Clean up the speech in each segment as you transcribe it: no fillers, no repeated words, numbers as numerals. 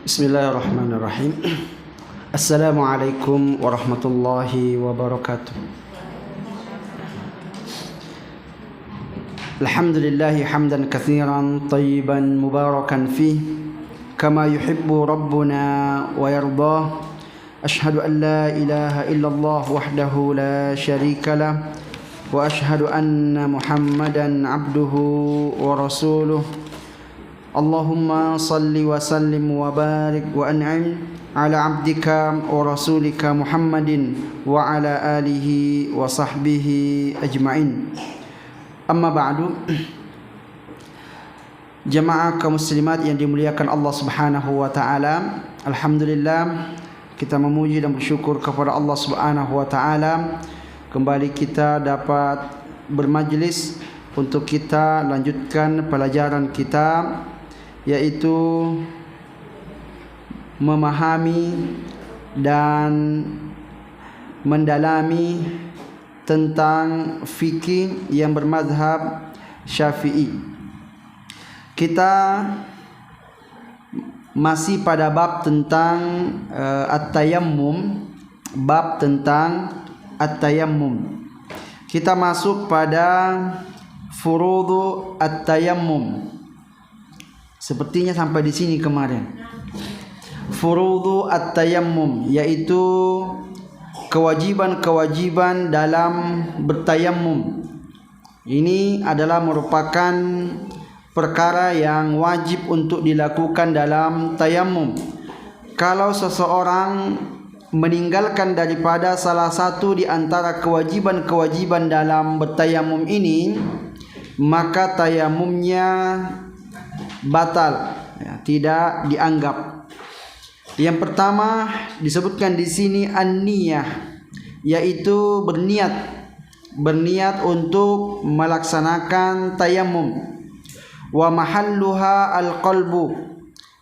Bismillahirrahmanirrahim. Assalamualaikum warahmatullahi wabarakatuh. Alhamdulillahi hamdan katsiran tayyiban mubarakan fih kama yuhibbu rabbuna wa yardah. Ashhadu an la ilaha illallah wahdahu la syarika lah wa ashhadu anna Muhammadan abduhu wa rasuluh. Allahumma salli wa sallim wa barik wa an'im ala abdika wa rasulika Muhammadin wa ala alihi wa sahbihi ajma'in. Amma ba'du. Jamaah kaum muslimat yang dimuliakan Allah Subhanahu wa taala, alhamdulillah kita memuji dan bersyukur kepada Allah Subhanahu wa taala kembali kita dapat bermajlis untuk kita lanjutkan pelajaran kita, yaitu memahami dan mendalami tentang fikih yang bermazhab Syafi'i. Kita masih pada bab tentang at-tayammum, bab tentang at-tayammum. Kita masuk pada furudu at-tayammum. Sepertinya sampai di sini kemarin. Furudu at-tayammum, yaitu kewajiban-kewajiban dalam bertayammum. Ini adalah merupakan perkara yang wajib untuk dilakukan dalam tayammum. Kalau seseorang meninggalkan daripada salah satu di antara kewajiban-kewajiban dalam bertayammum ini, maka tayammumnya batal, ya, tidak dianggap. Yang pertama disebutkan di sini an-niyah, yaitu berniat untuk melaksanakan tayammum. Wa mahalluha al-qalbu,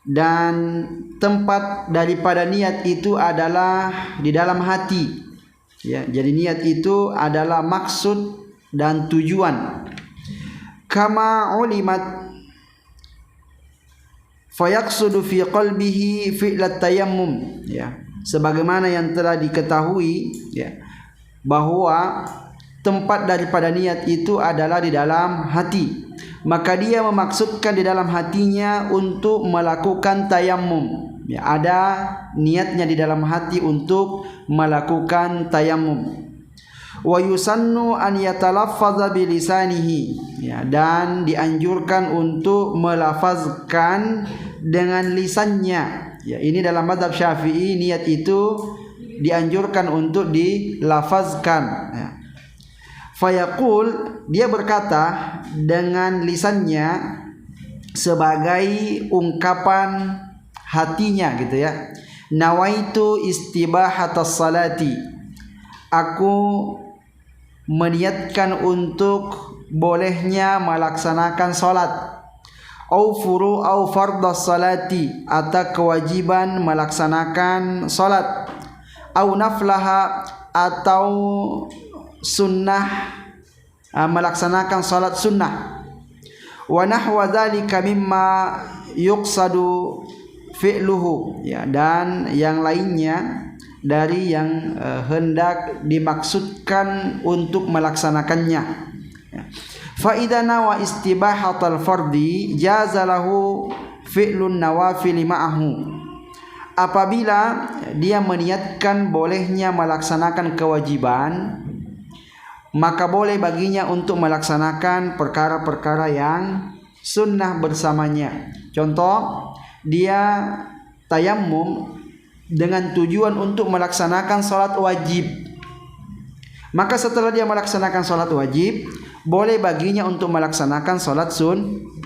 dan tempat daripada niat itu adalah di dalam hati. Ya, jadi niat itu adalah maksud dan tujuan. Kama ulimat fayaqsudu fi qalbihi fi'lat tayammum, ya, sebagaimana yang telah diketahui, ya, bahwa tempat daripada niat itu adalah di dalam hati, maka dia memaksudkan di dalam hatinya untuk melakukan tayammum, ya, ada niatnya di dalam hati untuk melakukan tayammum. Wa yusannu an yatalaffadha bilisanihi, ya, dan dianjurkan untuk melafazkan dengan lisannya. Ya, ini dalam mazhab Syafi'i niat itu dianjurkan untuk dilafazkan. Ya. Fayaqul, dia berkata dengan lisannya sebagai ungkapan hatinya, gitu ya. Nawaitu istibahatas salati, aku meniatkan untuk bolehnya melaksanakan salat. Au fardhas salati, atau kewajiban melaksanakan salat. Au naflaha, atau sunnah, melaksanakan salat sunnah. Wa nahwa dzalika mimma yuqsadu fi'luhu, ya, dan yang lainnya dari yang hendak dimaksudkan untuk melaksanakannya. Fa idza nawa istibahatal fardi jazalahu fi'lun nawafil ma'ahu, apabila dia meniatkan bolehnya melaksanakan kewajiban, maka boleh baginya untuk melaksanakan perkara-perkara yang sunnah bersamanya. Contoh, dia tayammum dengan tujuan untuk melaksanakan salat wajib, maka setelah dia melaksanakan salat wajib, boleh baginya untuk melaksanakan salat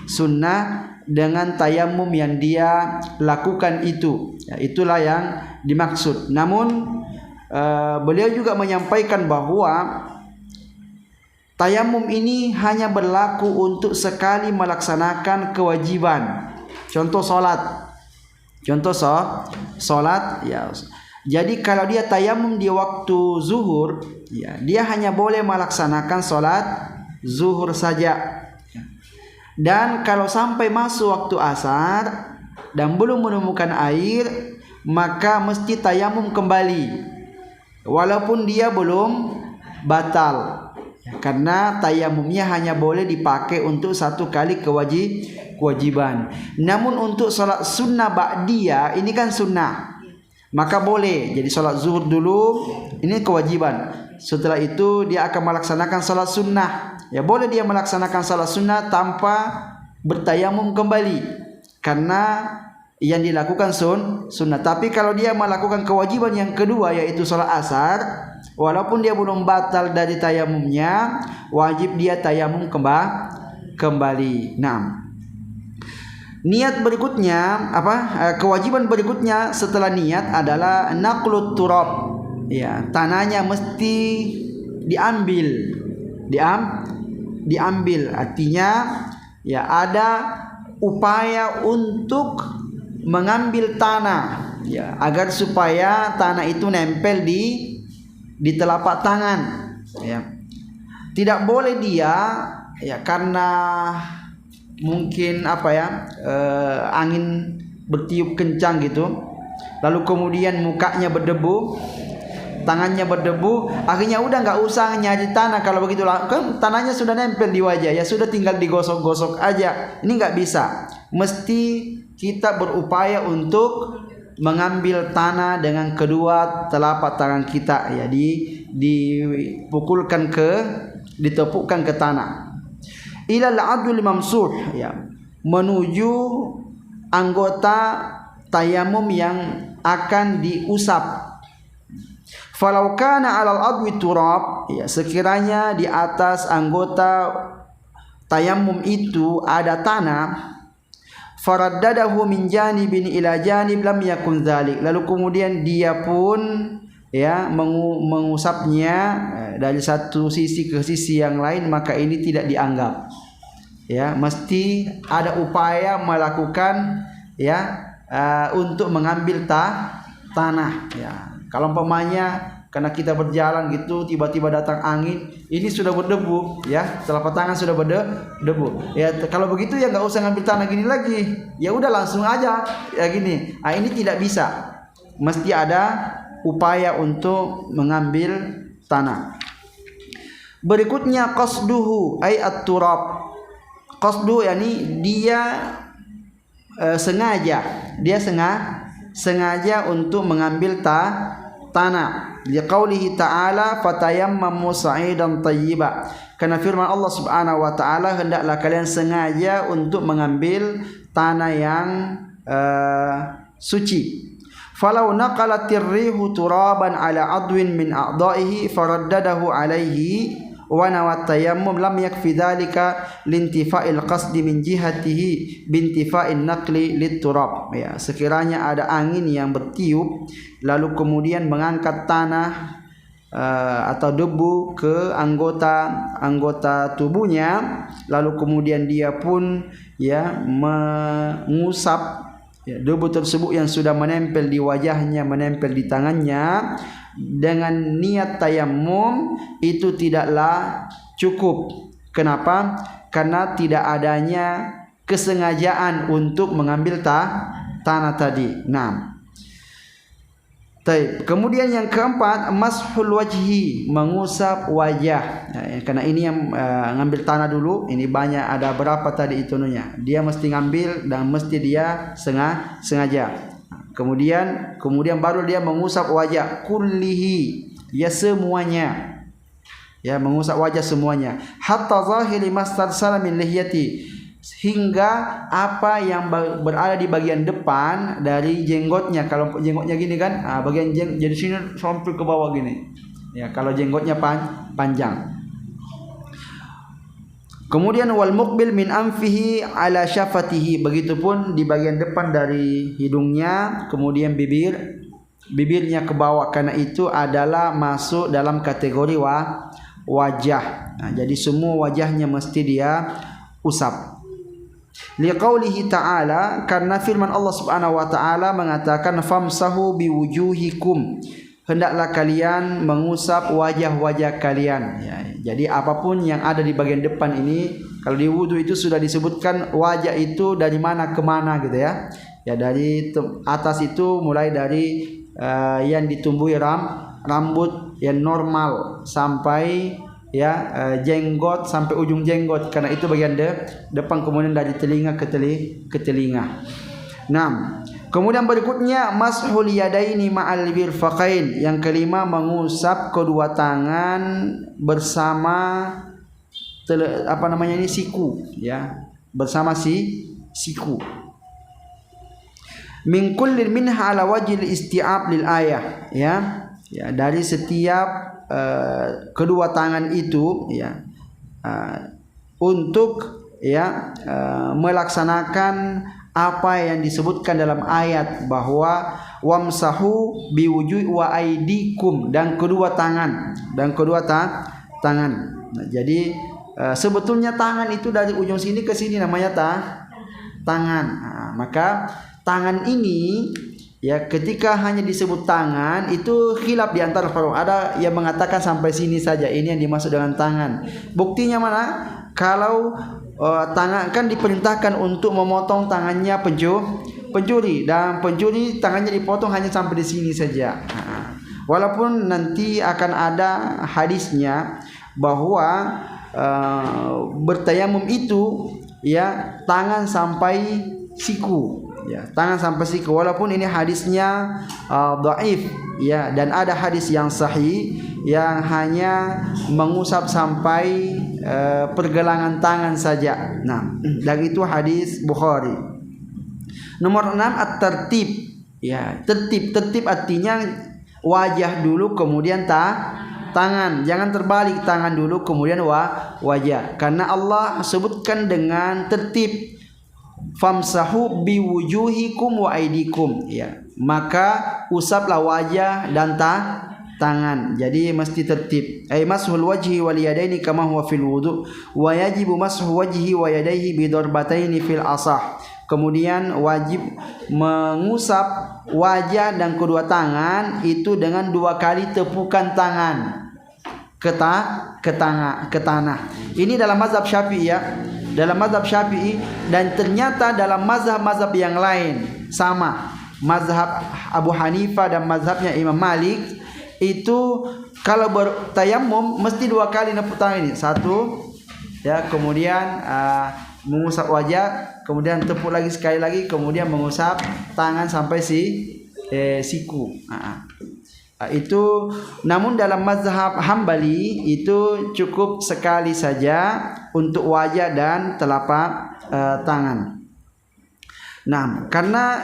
sunnah dengan tayammum yang dia lakukan itu. Ya, itulah yang dimaksud. Namun beliau juga menyampaikan bahwa tayammum ini hanya berlaku untuk sekali melaksanakan kewajiban. Contoh salat. Ya. Jadi kalau dia tayammum di waktu zuhur, ya, dia hanya boleh melaksanakan salat zuhur saja. Dan kalau sampai masuk waktu asar, dan belum menemukan air, maka mesti tayamum kembali walaupun dia belum batal, karena tayamumnya hanya boleh dipakai untuk satu kali kewajiban. Namun untuk salat sunnah ba'diyah ini kan sunnah, maka boleh. Jadi salat zuhur dulu ini kewajiban, setelah itu dia akan melaksanakan salat sunnah. Ya boleh dia melaksanakan salat sunnah tanpa bertayamum kembali, karena yang dilakukan sunnah. Tapi kalau dia melakukan kewajiban yang kedua, yaitu salat asar, walaupun dia belum batal dari tayamumnya, wajib dia tayamum kembali. Nah, niat berikutnya apa? Kewajiban berikutnya setelah niat adalah naqlut turab. Ya, tanahnya mesti diambil. Artinya ya ada upaya untuk mengambil tanah, ya, agar supaya tanah itu nempel di telapak tangan, ya. Tidak boleh dia, ya, karena mungkin angin bertiup kencang gitu, lalu kemudian mukanya berdebu, tangannya berdebu, akhirnya udah nggak usah nyari tanah. Kalau begitu kan tanahnya sudah nempel di wajah, ya sudah tinggal digosok-gosok aja. Ini nggak bisa, mesti kita berupaya untuk mengambil tanah dengan kedua telapak tangan kita, ya, ditepukkan ke tanah. Ilal adul mamsuh, ya, menuju anggota tayamum yang akan diusap. Falau kana 'alal adwi turab, ya, sekiranya di atas anggota tayamum itu ada tanah, faraddadahu min janibin ila janib lam yakun dzalik, lalu kemudian dia pun, ya, mengusapnya dari satu sisi ke sisi yang lain, maka ini tidak dianggap, ya. Mesti ada upaya melakukan, ya, untuk mengambil tanah, ya. Kalau umpamanya karena kita berjalan gitu, tiba-tiba datang angin, ini sudah berdebu, ya, telapak tangan sudah berdebu, ya. Kalau begitu ya nggak usah ngambil tanah gini lagi, ya udah langsung aja, ya, gini. Ini tidak bisa, mesti ada upaya untuk mengambil tanah. Berikutnya qasduhu ay at-turab. Qasdu yakni dia sengaja untuk mengambil tanah. Liqaulihi ta'ala fatayammamu sa'idan thayyiba. Karena firman Allah Subhanahu wa taala, hendaklah kalian sengaja untuk mengambil tanah yang suci. Falau naqalatir rihu turaban ala adwin min a'dha'ihi faraddadahu alaihi wa nawat tayammum lam yakfi dzalika lintifa'il qasdi min jihatihi bintifa'in naqli liturab, ya. Sekiranya ada angin yang bertiup lalu kemudian mengangkat tanah atau debu ke anggota tubuhnya, lalu kemudian dia pun, ya, mengusap, ya, debu tersebut yang sudah menempel di wajahnya, menempel di tangannya dengan niat tayammum, itu tidaklah cukup. Kenapa? Karena tidak adanya kesengajaan untuk mengambil tanah tadi. Nah, kemudian yang keempat, mashul wajhi, mengusap wajah. Nah, karena ini yang ngambil tanah dulu, ini banyak, ada berapa tadi itunya. Dia mesti ngambil dan mesti dia sengaja. Kemudian baru dia mengusap wajah kullihi, ya, semuanya, ya, mengusap wajah semuanya, hatta zahiri mastarsala min lihiyati, hingga apa yang berada di bagian depan dari jenggotnya. Kalau jenggotnya gini kan, bagian jadi sini sampai ke bawah gini, ya, kalau jenggotnya panjang. Kemudian wal muqbil min anfihi ala syafatihi, begitupun di bagian depan dari hidungnya, kemudian bibirnya ke bawah, karena itu adalah masuk dalam kategori wajah. Nah, jadi semua wajahnya mesti dia usap. Liqaulihi ta'ala, karena firman Allah Subhanahu wa taala mengatakan famsahu biwujuhikum, hendaklah kalian mengusap wajah-wajah kalian, ya. Jadi apapun yang ada di bagian depan ini, kalau di wudu itu sudah disebutkan wajah itu dari mana ke mana gitu, ya. Ya, dari atas itu mulai dari yang ditumbuhi rambut yang normal sampai ya jenggot sampai ujung jenggot, karena itu bagian depan, kemudian dari telinga ke telinga. Nah, kemudian berikutnya mashul yadaini ma'al mirfaqain. Yang kelima, mengusap kedua tangan bersama siku, ya, bersama siku. Min kullin minha ala wajhil isti'ab lil ayah, ya. Ya, dari setiap kedua tangan itu, ya, untuk ya melaksanakan apa yang disebutkan dalam ayat bahwa wamsahu biwujuhi wa aidikum, dan kedua tangan, tangan. Nah, jadi sebetulnya tangan itu dari ujung sini ke sini namanya tangan. Nah, maka tangan ini, ya, ketika hanya disebut tangan itu khilaf di antara para ulama. Ada yang mengatakan sampai sini saja, ini yang dimaksud dengan tangan. Buktinya mana? Kalau tangan kan diperintahkan untuk memotong tangannya pencuri, dan pencuri tangannya dipotong hanya sampai di sini saja. Walaupun nanti akan ada hadisnya bahwa bertayamum itu, ya, tangan sampai siku, ya, tangan sampai siku. Walaupun ini hadisnya dhaif, ya, dan ada hadis yang sahih yang hanya mengusap sampai pergelangan tangan saja. Nah, dan itu hadis Bukhari. Nomor 6, at-tertib. Ya, tertib artinya wajah dulu kemudian tangan. Jangan terbalik, tangan dulu kemudian wajah. Karena Allah sebutkan dengan tertib. Famsahu biwujuhikum wa aidikum, ya, maka usaplah wajah dan tangan. Jadi mesti tertib. Ay mashul wajhi wal yadaini kama huwa fil wudu wa yajibu mashu wajhi wa yadayhi bi darbataini fil asah. Kemudian wajib mengusap wajah dan kedua tangan itu dengan 2 kali tepukan tangan ke tanah. Ini dalam mazhab Syafi'i, ya. Dalam mazhab Syafi'i, dan ternyata dalam mazhab-mazhab yang lain sama. Mazhab Abu Hanifah dan mazhabnya Imam Malik itu kalau bertayamum mesti 2 kali nepuk tangan ini. 1, ya, kemudian mengusap wajah, kemudian tepuk lagi sekali lagi, kemudian mengusap tangan sampai siku. Itu namun dalam mazhab Hambali itu cukup sekali saja untuk wajah dan telapak tangan. Nah, karena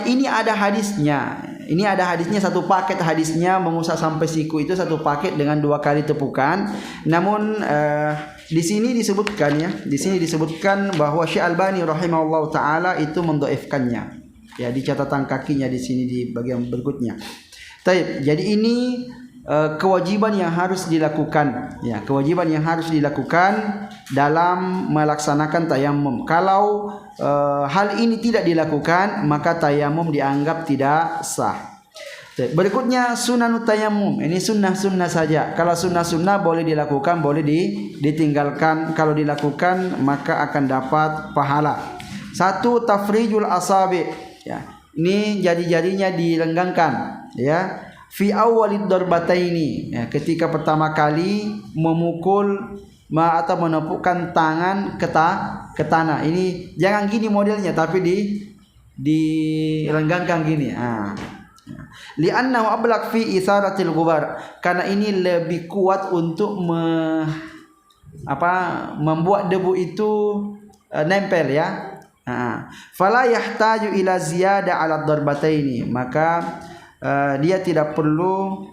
ini ada hadisnya. Ini ada hadisnya, satu paket hadisnya mengusap sampai siku itu satu paket dengan 2 kali tepukan. Namun di sini disebutkan, ya, di sini disebutkan bahwa Syekh Albani rahimahullah taala itu mendhaifkannya. Ya, di catatan kakinya di sini di bagian berikutnya. Taib. Jadi ini kewajiban yang harus dilakukan, ya, kewajiban yang harus dilakukan dalam melaksanakan tayamum. Kalau hal ini tidak dilakukan, maka tayamum dianggap tidak sah. Taib. Berikutnya sunanut tayamum. Ini sunnah-sunnah saja. Kalau sunnah-sunnah boleh dilakukan, boleh ditinggalkan. Kalau dilakukan maka akan dapat pahala. 1, tafrijul asabi'. Ya, ini jari-jarinya dilenggangkan, ya, fi awwalid darbataini, ya, ketika pertama kali memukul atau menepukkan tangan ke tanah. Ini jangan gini modelnya, tapi dilenggangkan gini. Li'annahu ablaq fi isaratil ghubar, karena ini lebih kuat untuk membuat debu itu nempel, ya. Fala yahtaju ila ziyada ala darbataini, maka dia tidak perlu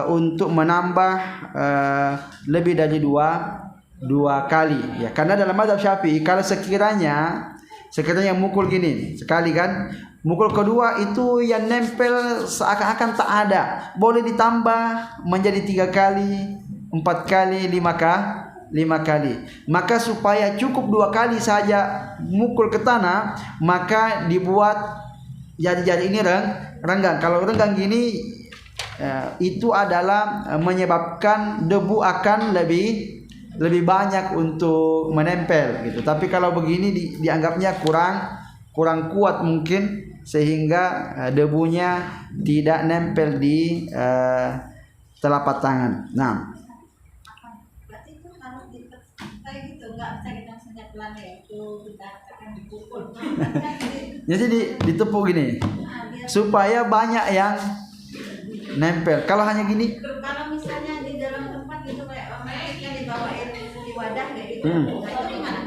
untuk menambah lebih dari dua kali, ya. Karena dalam mazhab Syafi'i kalau sekiranya mukul gini sekali, kan, mukul kedua itu yang nempel seakan-akan tak ada, boleh ditambah menjadi 3 kali, 4 kali, 5 kali. Maka supaya cukup 2 kali saja mukul ke tanah, maka dibuat jari-jari ini renggang. Kalau renggang gini, itu adalah menyebabkan debu akan lebih banyak untuk menempel, gitu. Tapi kalau begini dianggapnya kurang kuat mungkin sehingga debunya tidak nempel di telapak tangan. Nah, berarti itu kalau kayak gitu nggak bisa kita sengat pelana ya, itu kita akan dipukul. jadi ditepuk gini supaya banyak yang nempel. Kalau hanya gini, Kalau misalnya di dalam tempat gitu kayak yang dibawa air di wadah kayak gitu, nah itu gimana?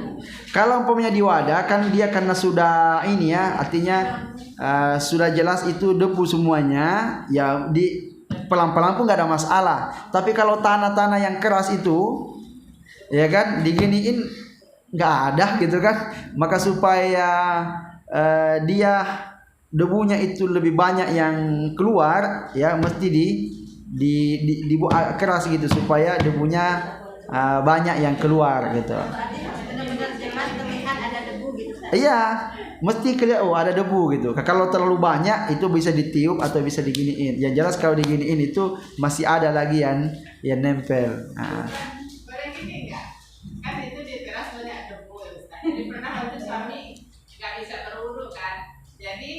kalau umpamanya di wadah kan dia karena sudah ini ya, artinya sudah jelas itu debu semuanya, ya di pelan-pelan pun nggak ada masalah. Tapi kalau tanah-tanah yang keras itu, ya kan, diginiin nggak ada gitu kan, maka supaya dia debunya itu lebih banyak yang keluar, ya mesti dibuat keras gitu supaya debunya banyak yang keluar gitu. Berarti benar-benar jelas terlihat ada debu gitu. Iya, mesti kelihatan oh ada debu gitu. Kalau terlalu banyak itu bisa ditiup atau bisa diginiin. Yang jelas kalau diginiin itu masih ada lagi yang nempel. Nah. Boleh gini nggak? Kan itu di teras banyak debu ya Ustaz. Jadi pernah waktu suami nggak bisa berwudu kan. Jadi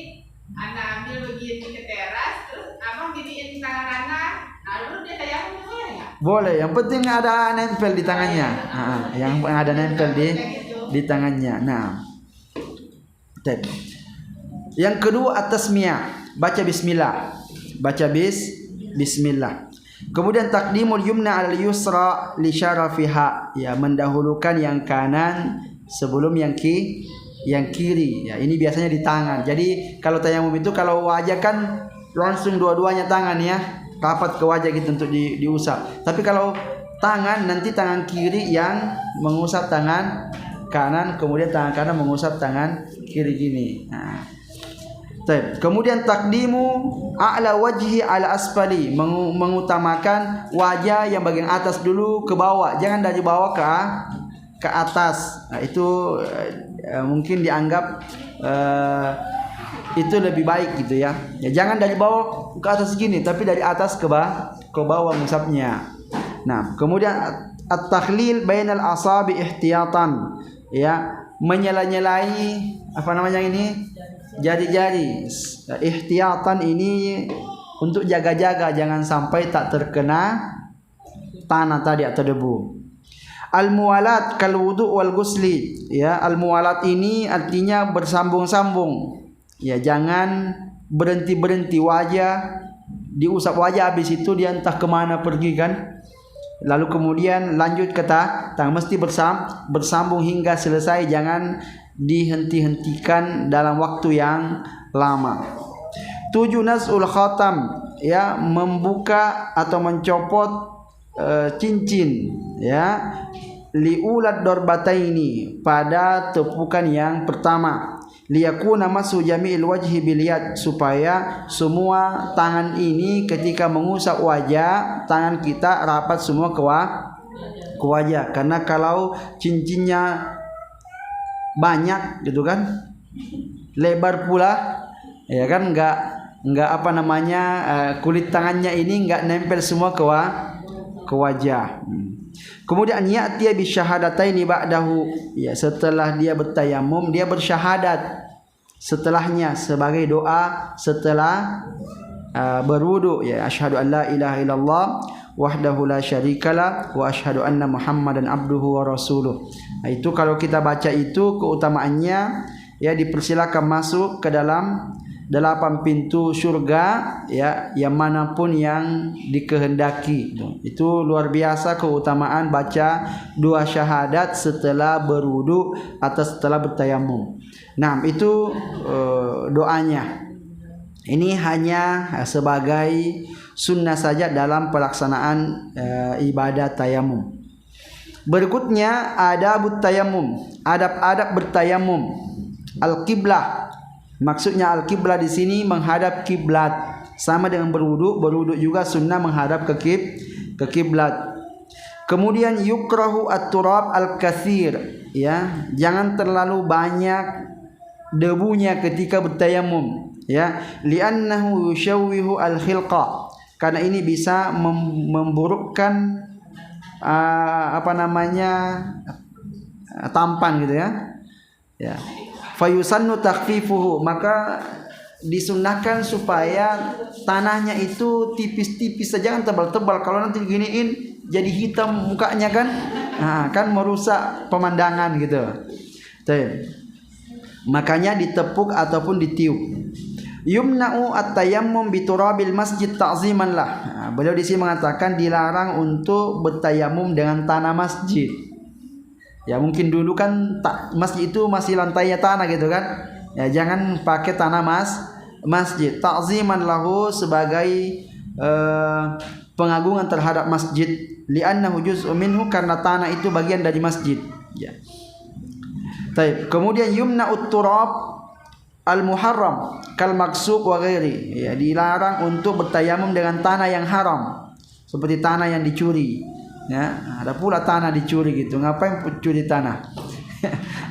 anak ambil begini ke teras, terus abang giniin tangan anak. Nah lalu dia tayamum boleh nggak? Boleh, yang penting ada nempel di tangannya. Yang ada nempel di tangannya. Nah. Yang kedua at-tasmiyah, baca bismillah. Bismillah. Kemudian takdimul yumna al yusra li syarafiha, ya mendahulukan yang kanan sebelum yang kiri. Ya, ini biasanya di tangan. Jadi kalau tayamum itu kalau wajah kan langsung dua-duanya tangan ya, rapat ke wajah gitu untuk diusap. Tapi kalau tangan nanti tangan kiri yang mengusap tangan kanan, kemudian tangan kanan mengusap tangan kiri gini. Nah. Kemudian takdimu a'la wajhi ala asfali, mengutamakan wajah yang bagian atas dulu ke bawah, jangan dari bawah ke atas. Nah, itu mungkin dianggap itu lebih baik gitu ya. Ya jangan dari bawah ke atas gini, tapi dari atas ke bawah mengusapnya. Nah, kemudian at-takhlil bainal asabi ihtiyatan, ya menyela-nyelai apa namanya ini jari-jari ihtiyatan ini untuk jaga-jaga jangan sampai tak terkena tanah tadi atau debu. Al-muwalat kal wudu wal gusli, ya al-muwalat ini artinya bersambung-sambung, ya jangan berhenti wajah diusap wajah, habis itu dia entah kemana pergi kan, lalu kemudian lanjut ke tangan, mesti bersambung hingga selesai, jangan dihenti-hentikan dalam waktu yang lama. 7 naz'ul khatam, ya membuka atau mencopot cincin, ya liulat darbataini, pada tepukan yang pertama, liyakuna masu jami'il wajhi biliyad, supaya semua tangan ini ketika mengusap wajah, tangan kita rapat semua ke wajah. Karena kalau cincinnya banyak gitu kan, lebar pula, ya kan enggak apa namanya kulit tangannya ini enggak nempel semua ke wajah. Kemudian ya'tiya bi syahadataini ba'dahu, ya setelah dia bertayamum dia bersyahadat setelahnya sebagai doa setelah berwudu, ya asyhadu an la ilaha illallah wahdahu la syarikalah wa asyhadu anna muhammadan abduhu wa rasuluh. Nah, itu kalau kita baca itu keutamaannya, ya dipersilakan masuk ke dalam 8 pintu surga, ya yang manapun yang dikehendaki. Itu luar biasa keutamaan baca 2 syahadat setelah berwudu atau setelah bertayamum. Nah, itu doanya. Ini hanya sebagai sunnah saja dalam pelaksanaan ibadah tayamum. Berikutnya adabut tayamum, adab-adab bertayamum. Al-qiblah, maksudnya al-qiblah di sini menghadap kiblat, sama dengan berwudu. Berwudu juga sunnah menghadap ke kiblat. Kemudian yukrahu at-turab al-katsir, ya jangan terlalu banyak debunya ketika bertayamum, ya li'annahu yushawwihu al-khilqa, karena ini bisa memburukkan apa namanya tampan gitu ya. Ya. fayusannu takhfifuhu, maka disunnahkan supaya tanahnya itu tipis-tipis saja, jangan tebal-tebal. Kalau nanti giniin jadi hitam mukanya kan, nah, kan merusak pemandangan gitu. Makanya ditepuk ataupun ditiup. Yumna'u at-tayammum biturabil masjid ta'ziman lah. Nah, beliau di sini mengatakan dilarang untuk bertayamum dengan tanah masjid. Ya mungkin dulu kan masjid itu masih lantainya tanah gitu kan. Ya jangan pakai tanah masjid. Ta'ziman lahu, sebagai pengagungan terhadap masjid. Li'annahu juz'un minhu, karena tanah itu bagian dari masjid. Ya. Baik. Kemudian yumna'ut turab al-muharram kal maksub wa ghairi, ya dilarang untuk bertayamum dengan tanah yang haram, seperti tanah yang dicuri. Ya, ada pula tanah dicuri gitu. Ngapain curi tanah?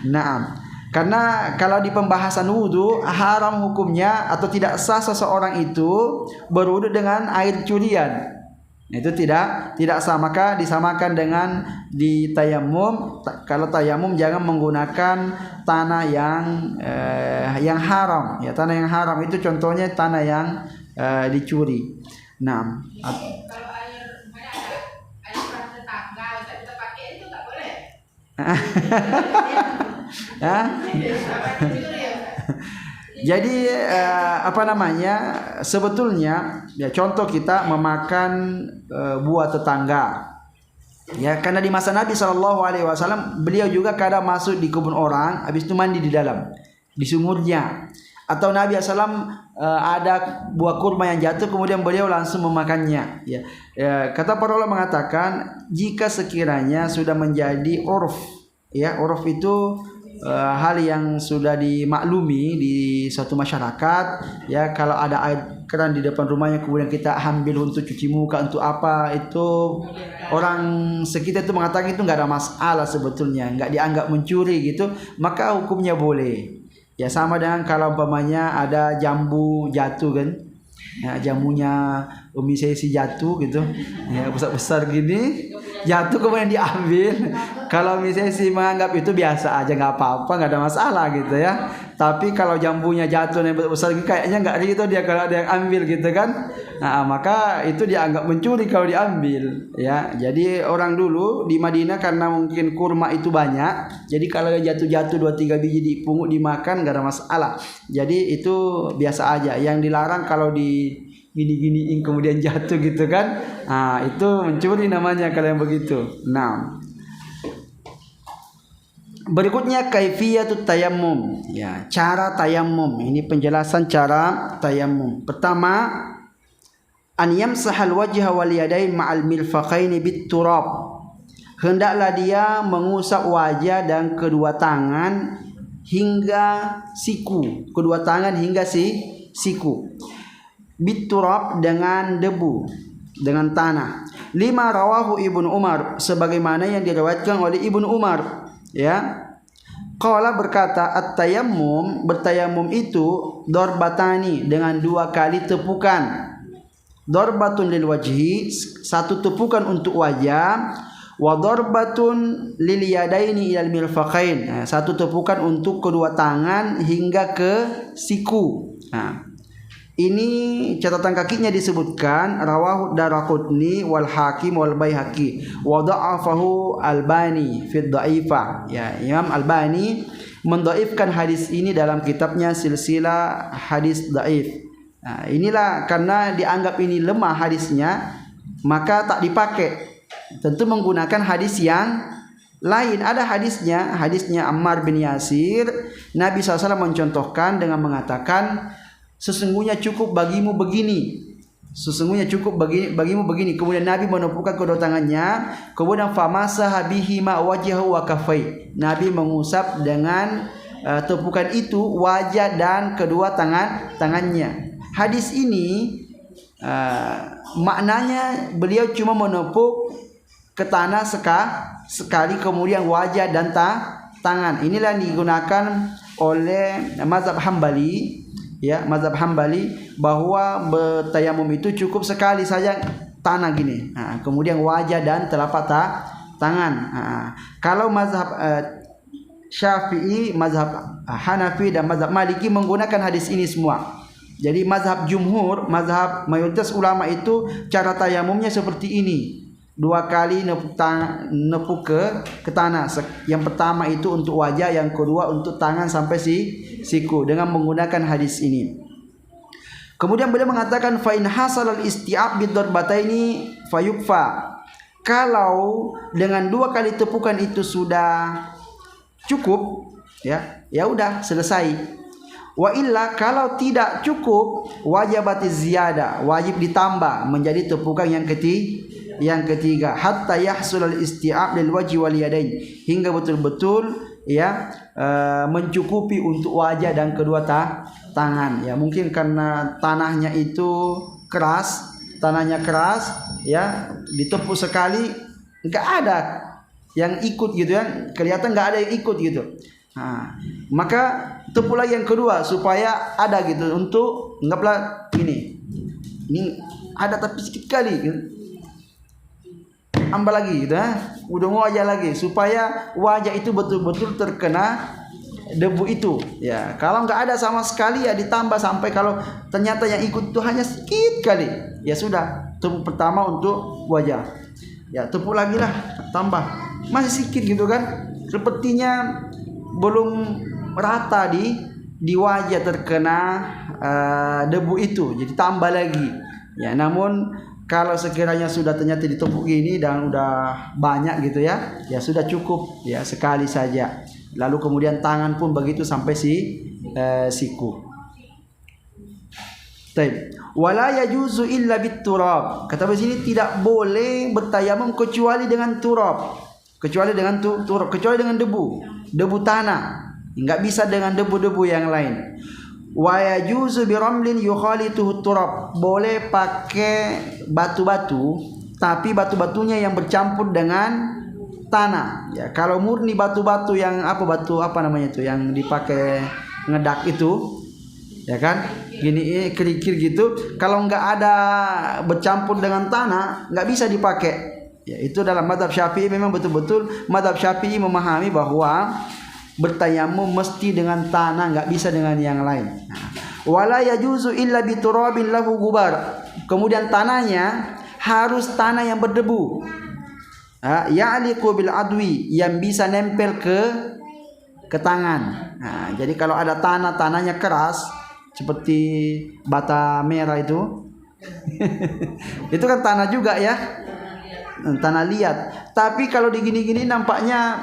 Naam. Karena kalau di pembahasan wudu, haram hukumnya atau tidak sah seseorang itu berwudu dengan air curian. Itu tidak sah, maka disamakan dengan di tayamum. Kalau tayamum jangan menggunakan tanah yang haram. Ya, tanah yang haram itu contohnya tanah yang dicuri. Nah, Kalau air perahu tetangga kita pakai itu nggak boleh. ya. Jadi sebetulnya ya contoh kita memakan buah tetangga. Ya, karena di masa Nabi SAW beliau juga kadang masuk di kebun orang, habis itu mandi di dalam, di sumurnya. Atau Nabi SAW ada buah kurma yang jatuh, kemudian beliau langsung memakannya. Ya, kata para ulama mengatakan jika sekiranya sudah menjadi urf, ya urf itu hal yang sudah dimaklumi di suatu masyarakat. Ya, kalau ada air keran di depan rumahnya kemudian kita ambil untuk cuci muka, untuk apa, itu orang sekitar itu mengatakan itu nggak ada masalah sebetulnya, nggak dianggap mencuri gitu, maka hukumnya boleh. Ya sama dengan kalau umpamanya ada jambu jatuh kan, ya, jamunya Umi Sesi jatuh gitu, ya besar-besar gini jatuh kemudian diambil. Kalau Umi Sesi menganggap itu biasa aja, nggak apa-apa, nggak ada masalah gitu ya. Tapi kalau jambunya jatuh yang besar gini, kayaknya nggak gitu dia kalau ada yang ambil gitu kan, nah maka itu dianggap mencuri kalau diambil. Ya, jadi orang dulu di Madinah karena mungkin kurma itu banyak, jadi kalau jatuh-jatuh 2-3 biji dipungut dimakan nggak ada masalah. Jadi itu biasa aja. Yang dilarang kalau di gini-giniin kemudian jatuh gitu kan, nah itu mencuri namanya kalau yang begitu. Nah, berikutnya kaifiyatut tayammum, ya cara tayammum. Ini penjelasan cara tayammum. Pertama, an yamsahal wajha wal yadain ma'al milfaqaini bit turab, hendaklah dia mengusap wajah dan kedua tangan hingga siku, kedua tangan hingga siku. Biturab, dengan debu, dengan tanah. Lima rawahu Ibnu Umar, sebagaimana yang diriwayatkan oleh Ibnu Umar. Ya, qala berkata, at-tayammum, bertayamum itu darbatani, dengan 2 kali tepukan. Darbatun lil wajhi, 1 tepukan untuk wajah, wa darbatun lil yadaini ilal mirfaqain, 1 tepukan untuk kedua tangan hingga ke siku. Nah, ini catatan kakinya disebutkan rawahu Daraqutni wal Hakim wal Baihaqi wa dha'afahu Albani fi dhaifah. Ya, Imam Albani mendhaifkan hadis ini dalam kitabnya Silsilah Hadis Dhaif. Nah, inilah karena dianggap ini lemah hadisnya, maka tak dipakai. Tentu menggunakan hadis yang lain. Ada hadisnya Ammar bin Yasir. Nabi SAW mencontohkan dengan mengatakan, sesungguhnya cukup bagimu begini, sesungguhnya cukup bagimu begini. Kemudian Nabi menepukkan kedua tangannya, kemudian famasaha bihi ma wajhahu wa kaffai, Nabi mengusap dengan tepukan itu wajah dan kedua tangannya. Hadis ini maknanya beliau cuma menepuk ke tanah sekali, kemudian wajah dan tangan. Inilah yang digunakan oleh mazhab Hambali. Ya, mazhab Hambali bahwa bertayamum itu cukup sekali saja tanah gini. Nah, kemudian wajah dan telapak tangan. Nah, kalau mazhab Syafi'i, mazhab Hanafi dan mazhab Maliki menggunakan hadis ini semua. Jadi mazhab jumhur, mazhab mayoritas ulama itu cara tayamumnya seperti ini. 2 kali nepuk ke tanah. Yang pertama itu untuk wajah, yang kedua untuk tangan sampai siku dengan menggunakan hadis ini. Kemudian beliau mengatakan fa in hasal al isti'ab bidarbataini fayukfa. Kalau dengan 2 kali tepukan itu sudah cukup, ya udah selesai. Wa illa kalau tidak cukup wajibatiz ziyada, wajib ditambah menjadi tepukan yang ketiga hatta yahsul al isti'ab lil wajhi wal yadain, hingga betul-betul mencukupi untuk wajah dan kedua tangan. Ya mungkin karena tanahnya keras ya, ditepuk sekali enggak ada yang ikut gitu ya, kelihatan enggak ada yang ikut gitu. Maka tepuk lagi yang kedua supaya ada gitu, untuk anggaplah ini ada tapi sedikit kali gitu. Tambah lagi gitu udah wajah lagi supaya wajah itu betul-betul terkena debu itu ya. Kalau nggak ada sama sekali ya ditambah, sampai kalau ternyata yang ikut itu hanya sedikit kali, ya sudah tepuk pertama untuk wajah, ya tepuk lagi lah tambah, masih sedikit gitu kan, sepertinya belum rata di wajah terkena debu itu, jadi tambah lagi ya. Namun kalau sekiranya sudah ternyata ditepuk gini dan udah banyak gitu ya sudah cukup ya, sekali saja. Lalu kemudian tangan pun begitu sampai siku. Baik. Wala yajuzu illa biturab. Kata di sini tidak boleh bertayamum kecuali dengan turab. Kecuali dengan debu tanah. Enggak bisa dengan debu-debu yang lain. Wa yajuzu biramlin yukhalituhu turab. Boleh pakai batu-batu, tapi batu-batunya yang bercampur dengan tanah. Ya, kalau murni batu-batu yang batu apa namanya itu yang dipakai ngedak itu, ya kan? Gini kerikil gitu. Kalau enggak ada bercampur dengan tanah, enggak bisa dipakai. Ya, itu dalam mazhab Syafi'i memang betul-betul mazhab Syafi'i memahami bahwa bertayamum mesti dengan tanah, enggak bisa dengan yang lain. Wala yajuzu illa biturabin lahu gubar. Kemudian tanahnya harus tanah yang berdebu. Ya'liqu bil adwi, yang bisa nempel ke tangan. Jadi kalau ada tanahnya keras seperti bata merah itu itu kan tanah juga ya, tanah liat. Tapi kalau digini-gini nampaknya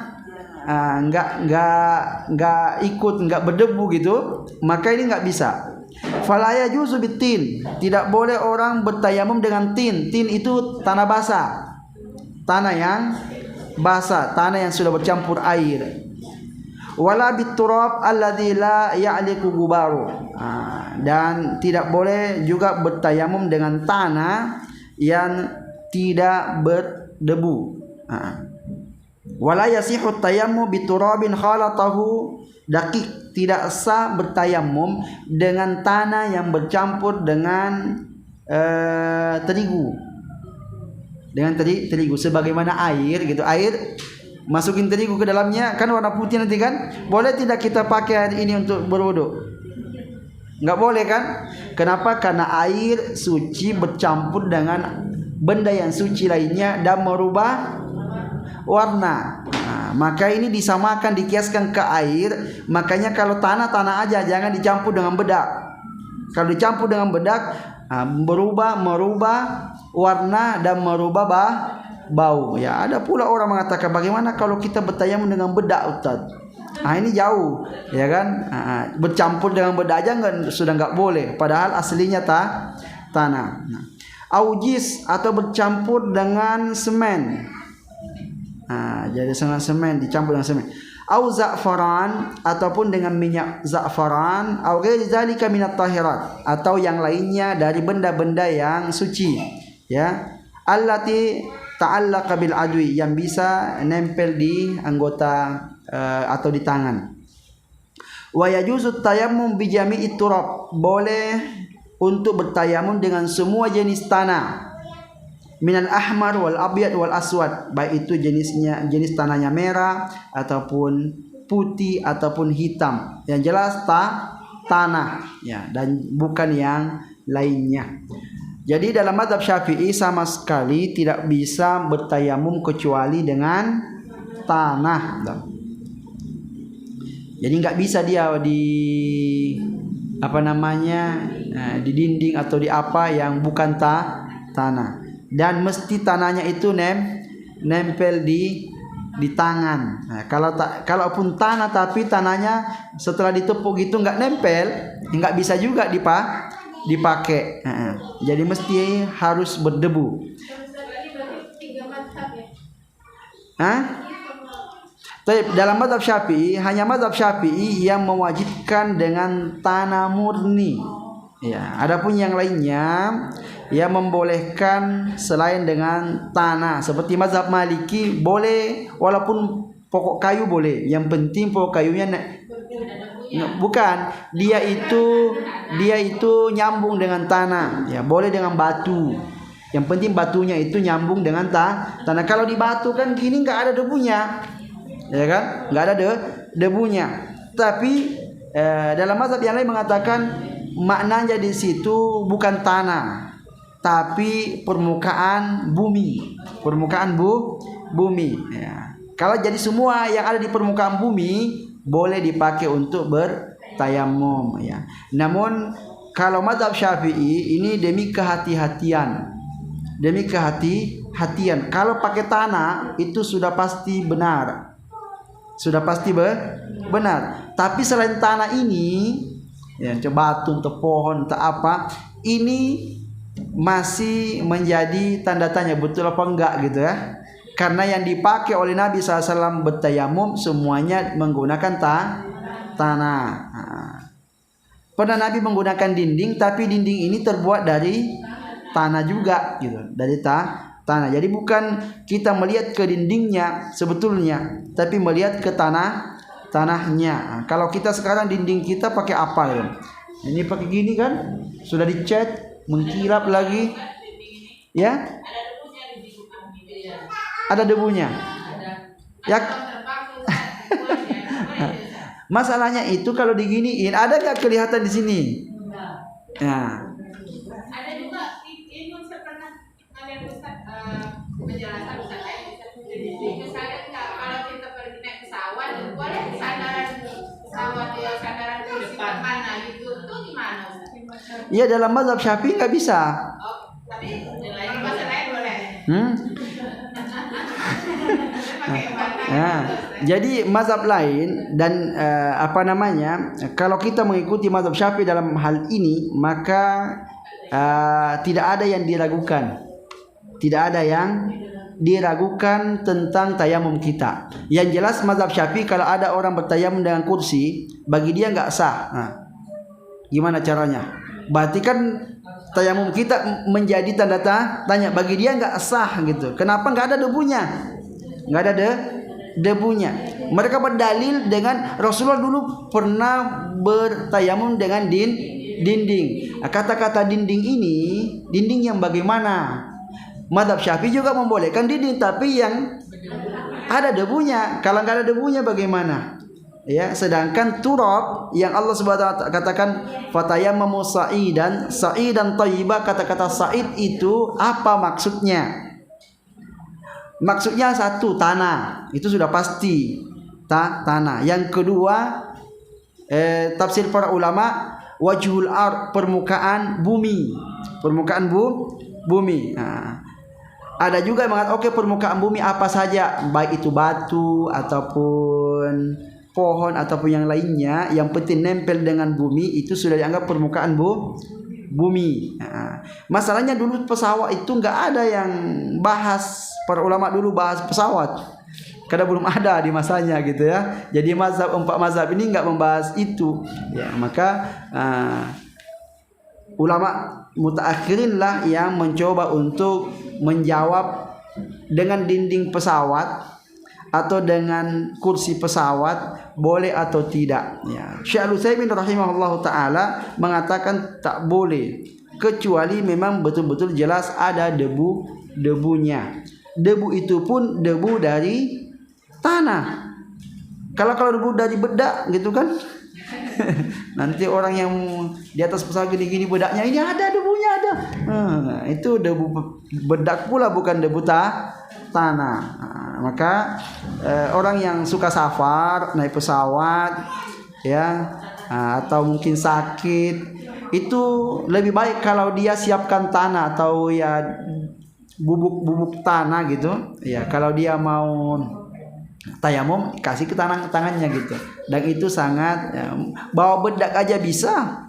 enggak ikut, enggak berdebu gitu, maka ini enggak bisa. Fala yajuzu bitin, tidak boleh orang bertayamum dengan tin. Tin itu tanah basah. Tanah yang basah, tanah yang sudah bercampur air. Wala biturab alladzi la ya'liqu gubaru. Dan tidak boleh juga bertayamum dengan tanah yang tidak berdebu. Wala yasihu tayammum biturabin khalatahu daqiq. Tidak sah bertayamum dengan tanah yang bercampur dengan terigu. Dengan terigu sebagaimana air gitu. Air masukin terigu ke dalamnya kan warna putih nanti kan. Boleh tidak kita pakai air ini untuk berwudu? Enggak boleh kan? Kenapa? Karena air suci bercampur dengan benda yang suci lainnya dan merubah warna. Maka ini disamakan, dikiaskan ke air. Makanya kalau tanah aja, jangan dicampur dengan bedak. Kalau dicampur dengan bedak merubah warna dan merubah bau. Ya, ada pula orang mengatakan bagaimana kalau kita bertayamum dengan bedak, Ustaz? Ini jauh, ya kan? Bercampur dengan bedak aja sudah enggak boleh, padahal aslinya tanah. Aujis atau bercampur dengan semen. Jadi semen dicampur dengan semen. Au za'faran, ataupun dengan minyak za'faran, au ghairi zalika minat tahirat, atau yang lainnya dari benda-benda yang suci, ya. Allati ta'allaqa bil adwi, yang bisa nempel di anggota atau di tangan. Wa yajuzu tayammum bi jami'it turab, boleh untuk bertayamum dengan semua jenis tanah. Minal ahmar wal abyad wal aswad, baik itu jenis tanahnya merah ataupun putih ataupun hitam. Yang jelas tanah ya, dan bukan yang lainnya. Jadi dalam mazhab Syafi'i sama sekali tidak bisa bertayamum kecuali dengan tanah. Jadi nggak bisa dia di di dinding atau di apa yang bukan tanah. Dan mesti tanahnya itu nempel di tangan. Nah, kalaupun tanah tapi tanahnya setelah ditepuk itu nggak nempel, nggak bisa juga dipakai. Jadi mesti harus berdebu. Dalam mazhab Syafi'i, hanya mazhab Syafi'i yang mewajibkan dengan tanah murni. Ya, adapun yang lainnya yang membolehkan selain dengan tanah. Seperti mazhab Maliki boleh walaupun pokok kayu boleh. Yang penting pokok kayunya bukan dia itu nyambung dengan tanah. Ya, boleh dengan batu. Yang penting batunya itu nyambung dengan tanah. Kalau di batu kan gini nggak ada debunya. Ya kan? Nggak ada debunya. Tapi dalam mazhab yang lain mengatakan maknanya di situ bukan tanah, tapi permukaan bumi. Bumi. Ya. Kalau jadi semua yang ada di permukaan bumi boleh dipakai untuk bertayamum. Ya. Namun kalau mazhab Syafi'i ini demi kehati-hatian. Kalau pakai tanah itu sudah pasti benar. Tapi selain tanah ini, ya, batu, entah pohon, entah apa, ini masih menjadi tanda tanya betul apa enggak gitu ya. Karena yang dipakai oleh Nabi SAW bertayamum semuanya menggunakan tanah. Pernah Nabi menggunakan dinding, tapi dinding ini terbuat dari tanah juga gitu, dari tanah. Jadi bukan kita melihat ke dindingnya sebetulnya, tapi melihat ke tanahnya. Kalau kita sekarang dinding kita pakai apa ya? Ini pakai gini kan? Sudah dicat, mengkilap lagi. Ya? Ada debunya. Ya. Masalahnya itu kalau diginiin, ada nggak kelihatan di sini? Nah. Ada juga ini saya pernah ngeliat penjelasan misalnya kalau kita pergi naik pesawat, boleh sandaran pesawat ya, sandaran kursi mana gitu, itu gimana? Iya, dalam mazhab Syafi'i nggak bisa. Tapi dalam mazhab lain boleh. Nah, jadi mazhab lain dan kalau kita mengikuti mazhab Syafi'i dalam hal ini, maka tidak ada yang diragukan tentang tayamum kita. Yang jelas mazhab Syafi'i kalau ada orang bertayamum dengan kursi, bagi dia nggak sah. Nah, gimana caranya? Berarti kan tayamum kita menjadi tanda tanya, bagi dia nggak sah gitu. Kenapa? Nggak ada debunya. Mereka berdalil dengan Rasulullah dulu pernah bertayamum dengan dinding. Kata-kata dinding ini, dinding yang bagaimana? Mazhab Syafi'i juga membolehkan dinding tapi yang ada debunya. Kalau nggak ada debunya bagaimana? Ya, sedangkan turab yang Allah Subhanahu wa taala katakan fatayammamu sa'idan thayyibah, kata-kata sa'id itu apa maksudnya? Maksudnya satu, tanah. Itu sudah pasti tanah. Yang kedua, tafsir para ulama, wajhul ard, permukaan bumi. Nah, ada juga yang mengatakan permukaan bumi apa saja, baik itu batu ataupun pohon ataupun yang lainnya, yang penting nempel dengan bumi itu sudah dianggap permukaan bumi. Nah, masalahnya dulu pesawat itu nggak ada yang bahas, para ulama dulu bahas pesawat karena belum ada di masanya gitu ya. Jadi empat mazhab ini nggak membahas itu ya. Maka ulama mutaakhirin lah yang mencoba untuk menjawab dengan dinding pesawat atau dengan kursi pesawat boleh atau tidak ya. Syekh Al-Utsaimin rahimahullahu taala mengatakan tak boleh kecuali memang betul-betul jelas ada debunya. Debu itu pun debu dari tanah. Kalau debu dari bedak gitu kan. Nanti orang yang di atas pesawat gini-gini bedaknya ini ada debunya ada. Itu debu bedak pula bukan debu tanah. Maka orang yang suka safar naik pesawat ya atau mungkin sakit itu lebih baik kalau dia siapkan tanah atau ya bubuk tanah gitu ya. Kalau dia mau tayamum kasih ke tangannya gitu, dan itu sangat ya, bawa bedak aja bisa,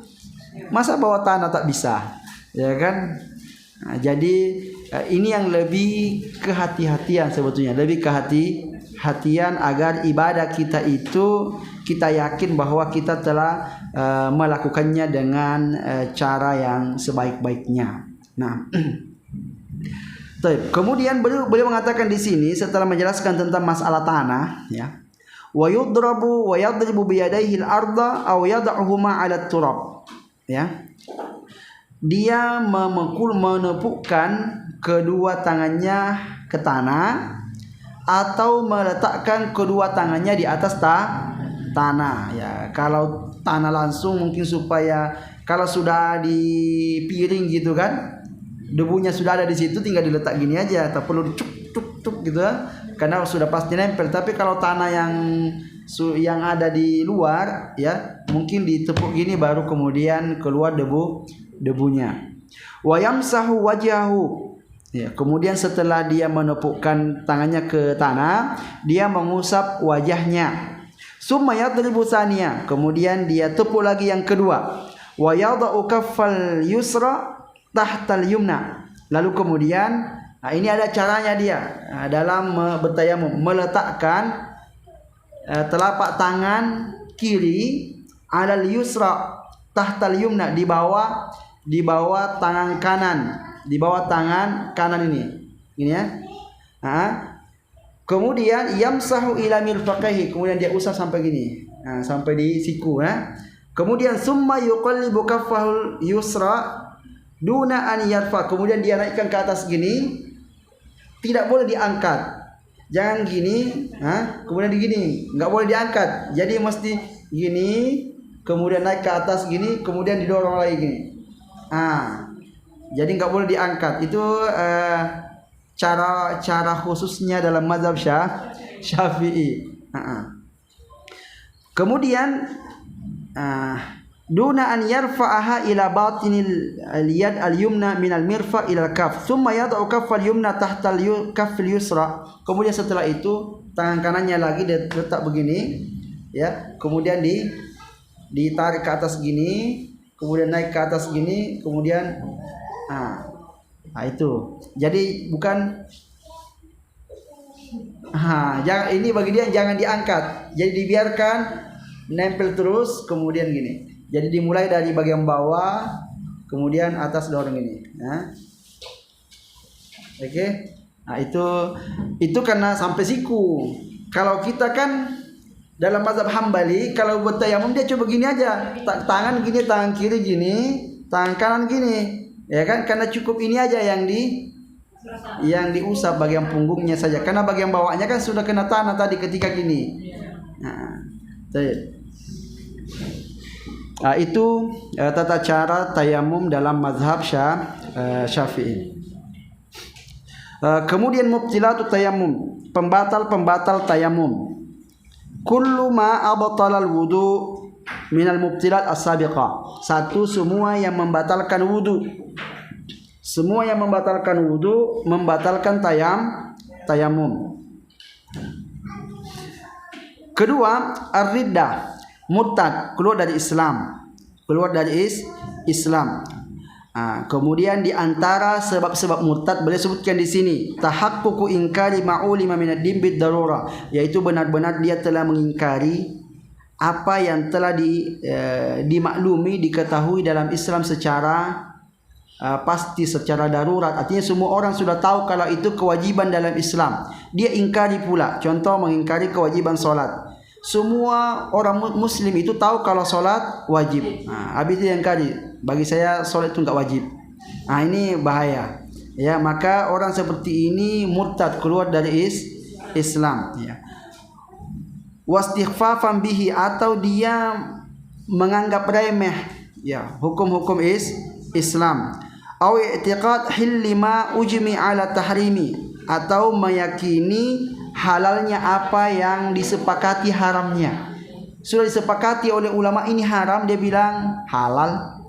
masa bawa tanah tak bisa ya kan. Jadi ini yang lebih kehati-hatian sebetulnya, lebih kehati-hatian agar ibadah kita itu kita yakin bahwa kita telah melakukannya dengan cara yang sebaik-baiknya. Nah, kemudian beliau mengatakan di sini setelah menjelaskan tentang masalah tanah ya. Wa yudrabu wa yadribu bi yadayhi al-ardha aw yad'uhuma 'ala turab. Ya. Dia menepukkan kedua tangannya ke tanah atau meletakkan kedua tangannya di atas tanah ya. Kalau tanah langsung mungkin supaya kalau sudah di piring gitu kan, debunya sudah ada di situ, tinggal diletak gini aja, tak perlu dicuk gitu karena sudah pasti nempel. Tapi kalau tanah yang ada di luar ya, mungkin ditepuk gini baru kemudian keluar debunya. Wa yamsahu wajhahu ya, kemudian setelah dia menepukkan tangannya ke tanah, dia mengusap wajahnya. Summa yadribu tsaniya, kemudian dia tepuk lagi yang kedua. Wa yada'u kaffal yusra tahtal yumna. Lalu kemudian ini ada caranya dia dalam bertayamum, meletakkan telapak tangan kiri alal yusra tahtal yumna, di bawah tangan kanan, di bawah tangan kanan ini ya. Kemudian yamsahu ila mirfaqaihi, kemudian dia usap sampai gini, sampai di siku ya. Kemudian summa yuqallibu kaffahul yusra duna an yarfa, kemudian dia naikkan ke atas gini, tidak boleh diangkat, jangan gini, kemudian digini, nggak boleh diangkat, jadi mesti gini, kemudian naik ke atas gini, kemudian didorong lagi gini, jadi nggak boleh diangkat. Itu cara khususnya dalam mazhab Syafi'i. Kemudian duna an yarfa'aha ila batinil yad al-yumna min al-mirfaq ila al-kaf, thumma yad'u kaffal yumna tahta al-kaffil yusra. Kemudian setelah itu tangan kanannya lagi diletak begini ya, kemudian ditarik ke atas gini, kemudian naik ke atas gini, kemudian itu. Jadi bukan jangan, ini bagi dia jangan diangkat, jadi dibiarkan nempel terus, kemudian gini. Jadi dimulai dari bagian bawah, kemudian atas dorong ini. Oke. Nah, itu karena sampai siku. Kalau kita kan dalam mazhab Hambali, kalau buat tayamum dia coba gini aja, tangan gini, tangan kiri gini, tangan kanan gini, ya kan? Karena cukup ini aja yang diusap bagian punggungnya saja. Karena bagian bawahnya kan sudah kena tanah tadi ketika gini. Itu tata cara tayamum dalam mazhab Syafi'i. Kemudian mubtilatut tayamum, pembatal tayamum. Kullu ma abtalal wudu minal mubtilat as-sabiqah. Satu, semua yang membatalkan wudu. Semua yang membatalkan wudu membatalkan tayamum. Kedua, ar-riddah, murtad, keluar dari Islam. Kemudian di antara sebab-sebab murtad beliau sebutkan di sini tahaqququ inkari ma'ulima min ad-din bid darurah, yaitu benar-benar dia telah mengingkari apa yang telah dimaklumi, diketahui dalam Islam secara pasti, secara darurat. Artinya semua orang sudah tahu kalau itu kewajiban dalam Islam, dia ingkari pula. Contoh, mengingkari kewajiban solat. Semua orang muslim itu tahu kalau solat wajib, habis itu ingkari, bagi saya solat itu enggak wajib. Ini bahaya ya. Maka orang seperti ini murtad, keluar dari Islam ya. wastighfafan bihi, atau dia menganggap remeh ya hukum-hukum Islam, au i'tiqad hilli ma ujmi ala tahrimi, atau meyakini halalnya apa yang disepakati haramnya. Sudah disepakati oleh ulama ini haram, dia bilang halal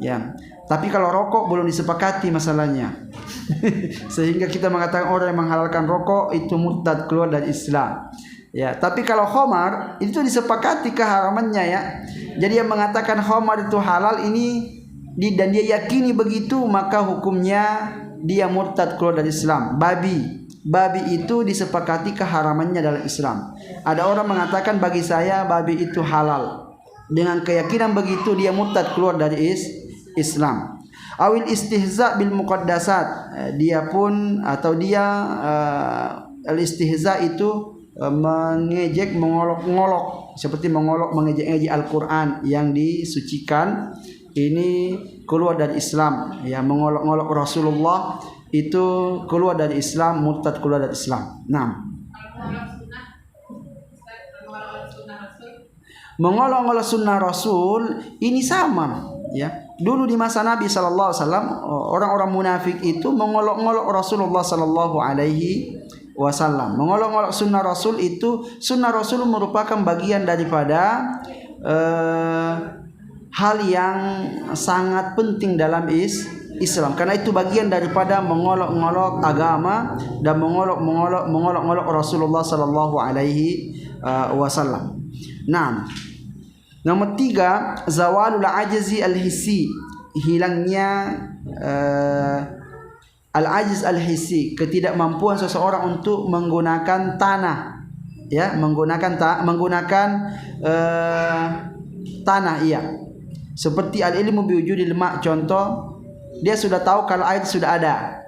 ya. Tapi kalau rokok belum disepakati masalahnya. Sehingga kita mengatakan orang yang menghalalkan rokok itu murtad, keluar dari Islam. Ya, tapi kalau khamar itu disepakati keharamannya ya. Jadi yang mengatakan khamar itu halal ini dan dia yakini begitu, maka hukumnya dia murtad, keluar dari Islam. Babi itu disepakati keharamannya dalam Islam. Ada orang mengatakan bagi saya babi itu halal. Dengan keyakinan begitu dia murtad, keluar dari Islam. Awil istihza bil muqaddasat, dia pun atau dia al istihza itu mengejek, mengolok-ngolok, seperti mengejek-ngejek Al-Qur'an yang disucikan, ini keluar dari Islam ya. Mengolok-ngolok Rasulullah itu keluar dari Islam, murtad, keluar dari Islam. Mengolok-ngolok sunnah Rasul ini sama ya. Dulu di masa Nabi sallallahu alaihi wasallam, orang-orang munafik itu mengolok-ngolok Rasulullah sallallahu alaihi wasallam. Mengolok-ngolok sunnah Rasul itu, sunnah Rasul merupakan bagian daripada hal yang sangat penting dalam Islam. Karena itu bagian daripada mengolok-ngolok agama dan mengolok-ngolok Rasulullah sallallahu alaihi wasallam. Nah, nomor 3, zawalul ajzi al-hissi, hilangnya al-ajiz al-hissi, ketidakmampuan seseorang untuk menggunakan tanah ya, menggunakan tanah iya. Seperti al-ilmu biwujudil ma', contoh dia sudah tahu kalau air sudah ada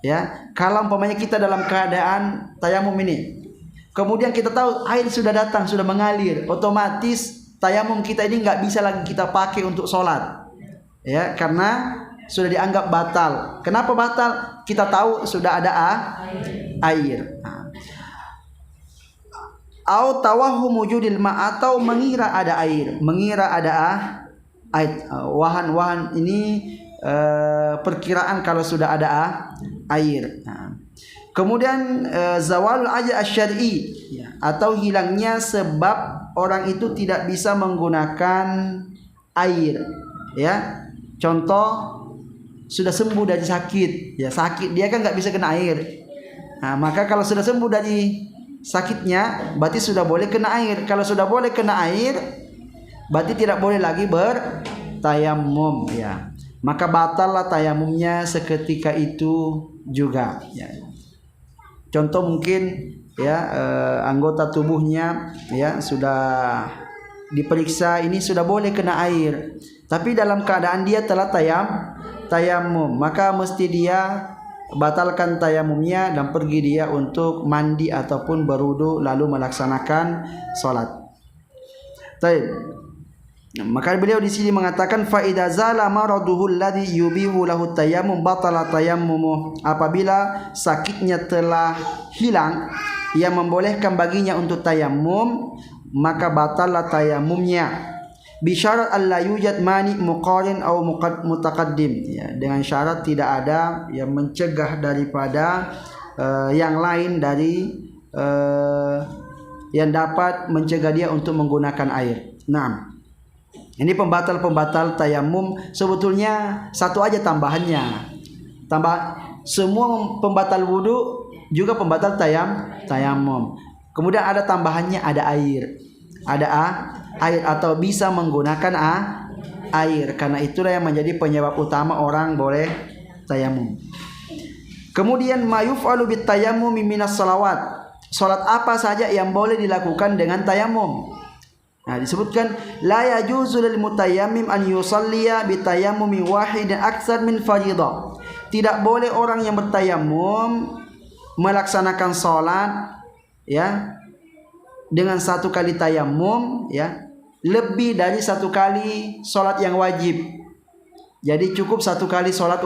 ya. Kalau umpamanya kita dalam keadaan tayamum ini, kemudian kita tahu air sudah datang, sudah mengalir, otomatis tayamum kita ini nggak bisa lagi kita pakai untuk sholat ya, karena sudah dianggap batal. Kenapa batal? Kita tahu sudah ada air. Au tawahhum wujudil ma', atau mengira ada air, mengira ada air. Wahan ini perkiraan kalau sudah ada air. Kemudian zawalul ajz asy-syar'i ya, atau hilangnya sebab orang itu tidak bisa menggunakan air ya. Contoh sudah sembuh dari sakit ya, sakit dia kan nggak bisa kena air. Nah, maka kalau sudah sembuh dari sakitnya berarti sudah boleh kena air. Kalau sudah boleh kena air berarti tidak boleh lagi bertayamum ya. Maka batallah tayamumnya seketika itu juga ya. Contoh mungkin ya anggota tubuhnya ya sudah diperiksa, ini sudah boleh kena air, tapi dalam keadaan dia telah tayamum, maka mesti dia batalkan tayamumnya dan pergi dia untuk mandi ataupun berwudu lalu melaksanakan salat. Baik. Maka beliau di sini mengatakan fa idza zala maraduhu alladhi yubihu lahu tayammum batala tayammumuh, apabila sakitnya telah hilang yang membolehkan baginya untuk tayammum, maka batallah tayammumnya bisyarat alla yujad mani muqarin au mutaqaddim ya, dengan syarat tidak ada yang mencegah daripada yang lain dari yang dapat mencegah dia untuk menggunakan air. Nah, ini pembatal tayamum sebetulnya satu aja tambahannya. Semua pembatal wudu juga pembatal tayamum. Kemudian ada tambahannya, ada air. Ada air atau bisa menggunakan air. Karena itulah yang menjadi penyebab utama orang boleh tayamum. Kemudian mayuf'alu bit tayammum minas salawat. Salat apa saja yang boleh dilakukan dengan tayamum? Nah, disebutkan la yajuzu lil mutayammim an yusalliya bi tayammumi wahidin aktsar min fardhidah. Tidak boleh orang yang bertayamum melaksanakan salat ya dengan satu kali tayamum ya lebih dari satu kali salat yang wajib. Jadi cukup satu kali salat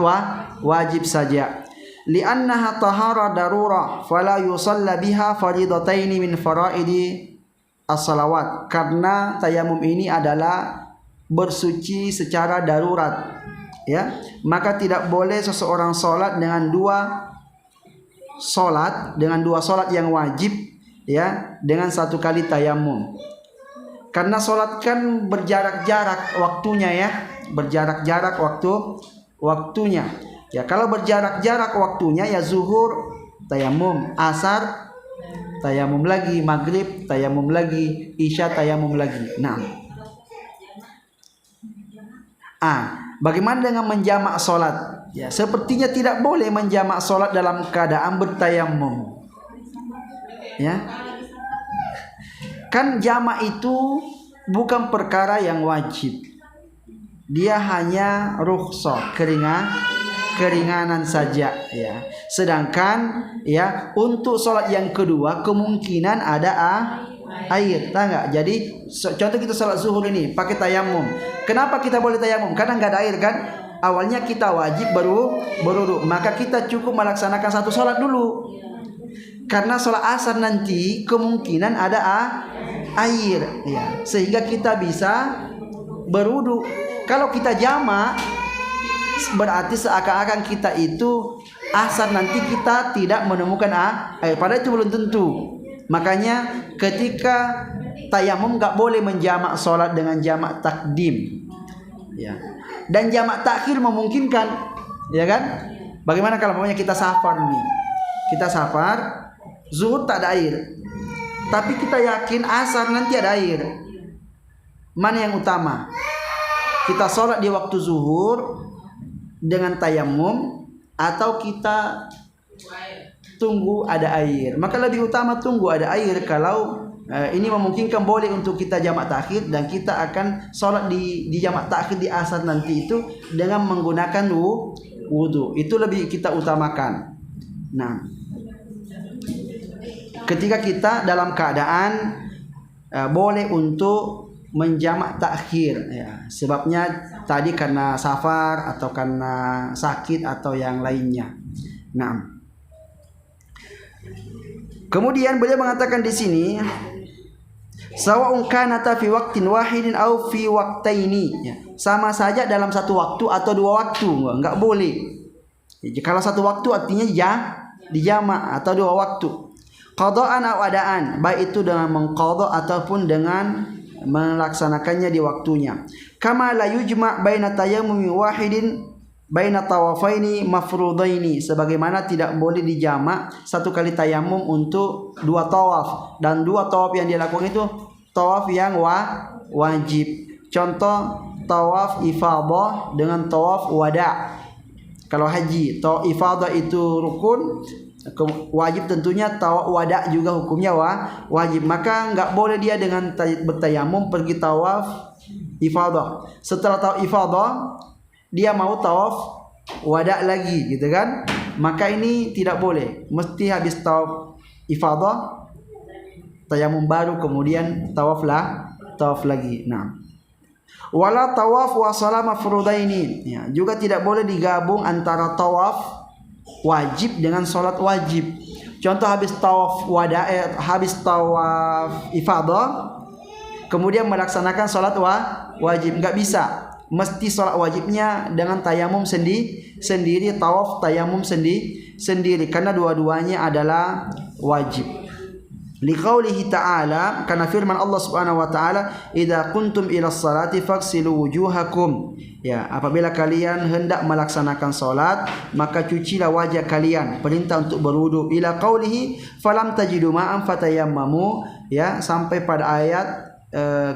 wajib saja. Li'annaha tahara darurah fala yusalla biha faridataini min faraidi as-salawat, karena tayamum ini adalah bersuci secara darurat, ya. Maka tidak boleh seseorang salat dengan dua salat yang wajib, ya, dengan satu kali tayamum. Karena salat kan berjarak-jarak waktunya, ya, berjarak-jarak waktunya. Ya, kalau berjarak-jarak waktunya ya zuhur tayamum, asar tayamum lagi, maghrib tayamum lagi, isya tayamum lagi. Nah, bagaimana dengan menjamak solat? Ya, sepertinya tidak boleh menjamak solat dalam keadaan bertayamum. Ya, kan jamak itu bukan perkara yang wajib. Dia hanya rukhsah, keringanan saja, ya. Sedangkan ya untuk sholat yang kedua kemungkinan ada air, tahu nggak? Jadi contoh kita sholat zuhur ini pakai tayamum. Kenapa kita boleh tayamum? Karena nggak ada air kan. Awalnya kita wajib berwudu, maka kita cukup melaksanakan satu sholat dulu. Karena sholat asar nanti kemungkinan ada air, ya, sehingga kita bisa berwudu. Kalau kita jamak berarti seakan-akan kita itu asar nanti kita tidak menemukan air, padahal itu belum tentu. Makanya ketika tayamum nggak boleh menjamak sholat dengan jamak takdim, ya. Dan jamak takhir memungkinkan, ya kan? Bagaimana kalau pokoknya kita safar nih, zuhur tak ada air, tapi kita yakin asar nanti ada air. Mana yang utama? Kita sholat di waktu zuhur dengan tayamum atau kita tunggu ada air? Maka lebih utama tunggu ada air. Kalau ini memungkinkan boleh untuk kita jamak takhir, dan kita akan sholat di jamak takhir di asar nanti itu dengan menggunakan wudu. Itu lebih kita utamakan. Nah, ketika kita dalam keadaan boleh untuk menjamak takhir, ya, sebabnya tadi karena safar atau karena sakit atau yang lainnya. Nah, kemudian beliau mengatakan di sini, sawa'un kanata fi waqtin wahidin aw fi waqtaini, ya, sama saja dalam satu waktu atau dua waktu, enggak boleh. Jadi kalau satu waktu artinya dijamak atau dua waktu. Qada'an aw adaan, baik itu dengan mengqadha ataupun dengan melaksanakannya di waktunya. Kama la yujma' baina tayammumi wahidin baina tawafaini mafrudaini, sebagaimana tidak boleh dijamak satu kali tayamum untuk dua tawaf, dan dua tawaf yang dia lakukan itu tawaf yang wajib. Contoh tawaf ifadah dengan tawaf wada'. Kalau haji, tawaf ifadah itu rukun wajib, tentunya tawaf wada juga hukumnya wajib. Maka enggak boleh dia dengan bertayamum pergi tawaf ifadah. Setelah tawaf ifadah dia mau tawaf wada lagi, gitu kan? Maka ini tidak boleh. Mesti habis tawaf ifadah tayamum baru kemudian tawaf lagi. Nah, wala tawaf wa shalah mafrudaini, ya, juga tidak boleh digabung antara tawaf wajib dengan sholat wajib. Contoh habis tawaf habis tawaf ifadah kemudian melaksanakan sholat wajib, nggak bisa. Mesti sholat wajibnya dengan tayamum sendiri, tawaf tayamum sendiri, karena dua-duanya adalah wajib. Liqaulihi ta'ala, karena firman Allah Subhanahu wa taala, idza kuntum ila sholati faghsilu wujuhakum, ya, apabila kalian hendak melaksanakan salat maka cucilah wajah kalian. Perintah untuk berwudu. Ila qaulihi falam tajidu ma'an fatayammamu, ya, sampai pada ayat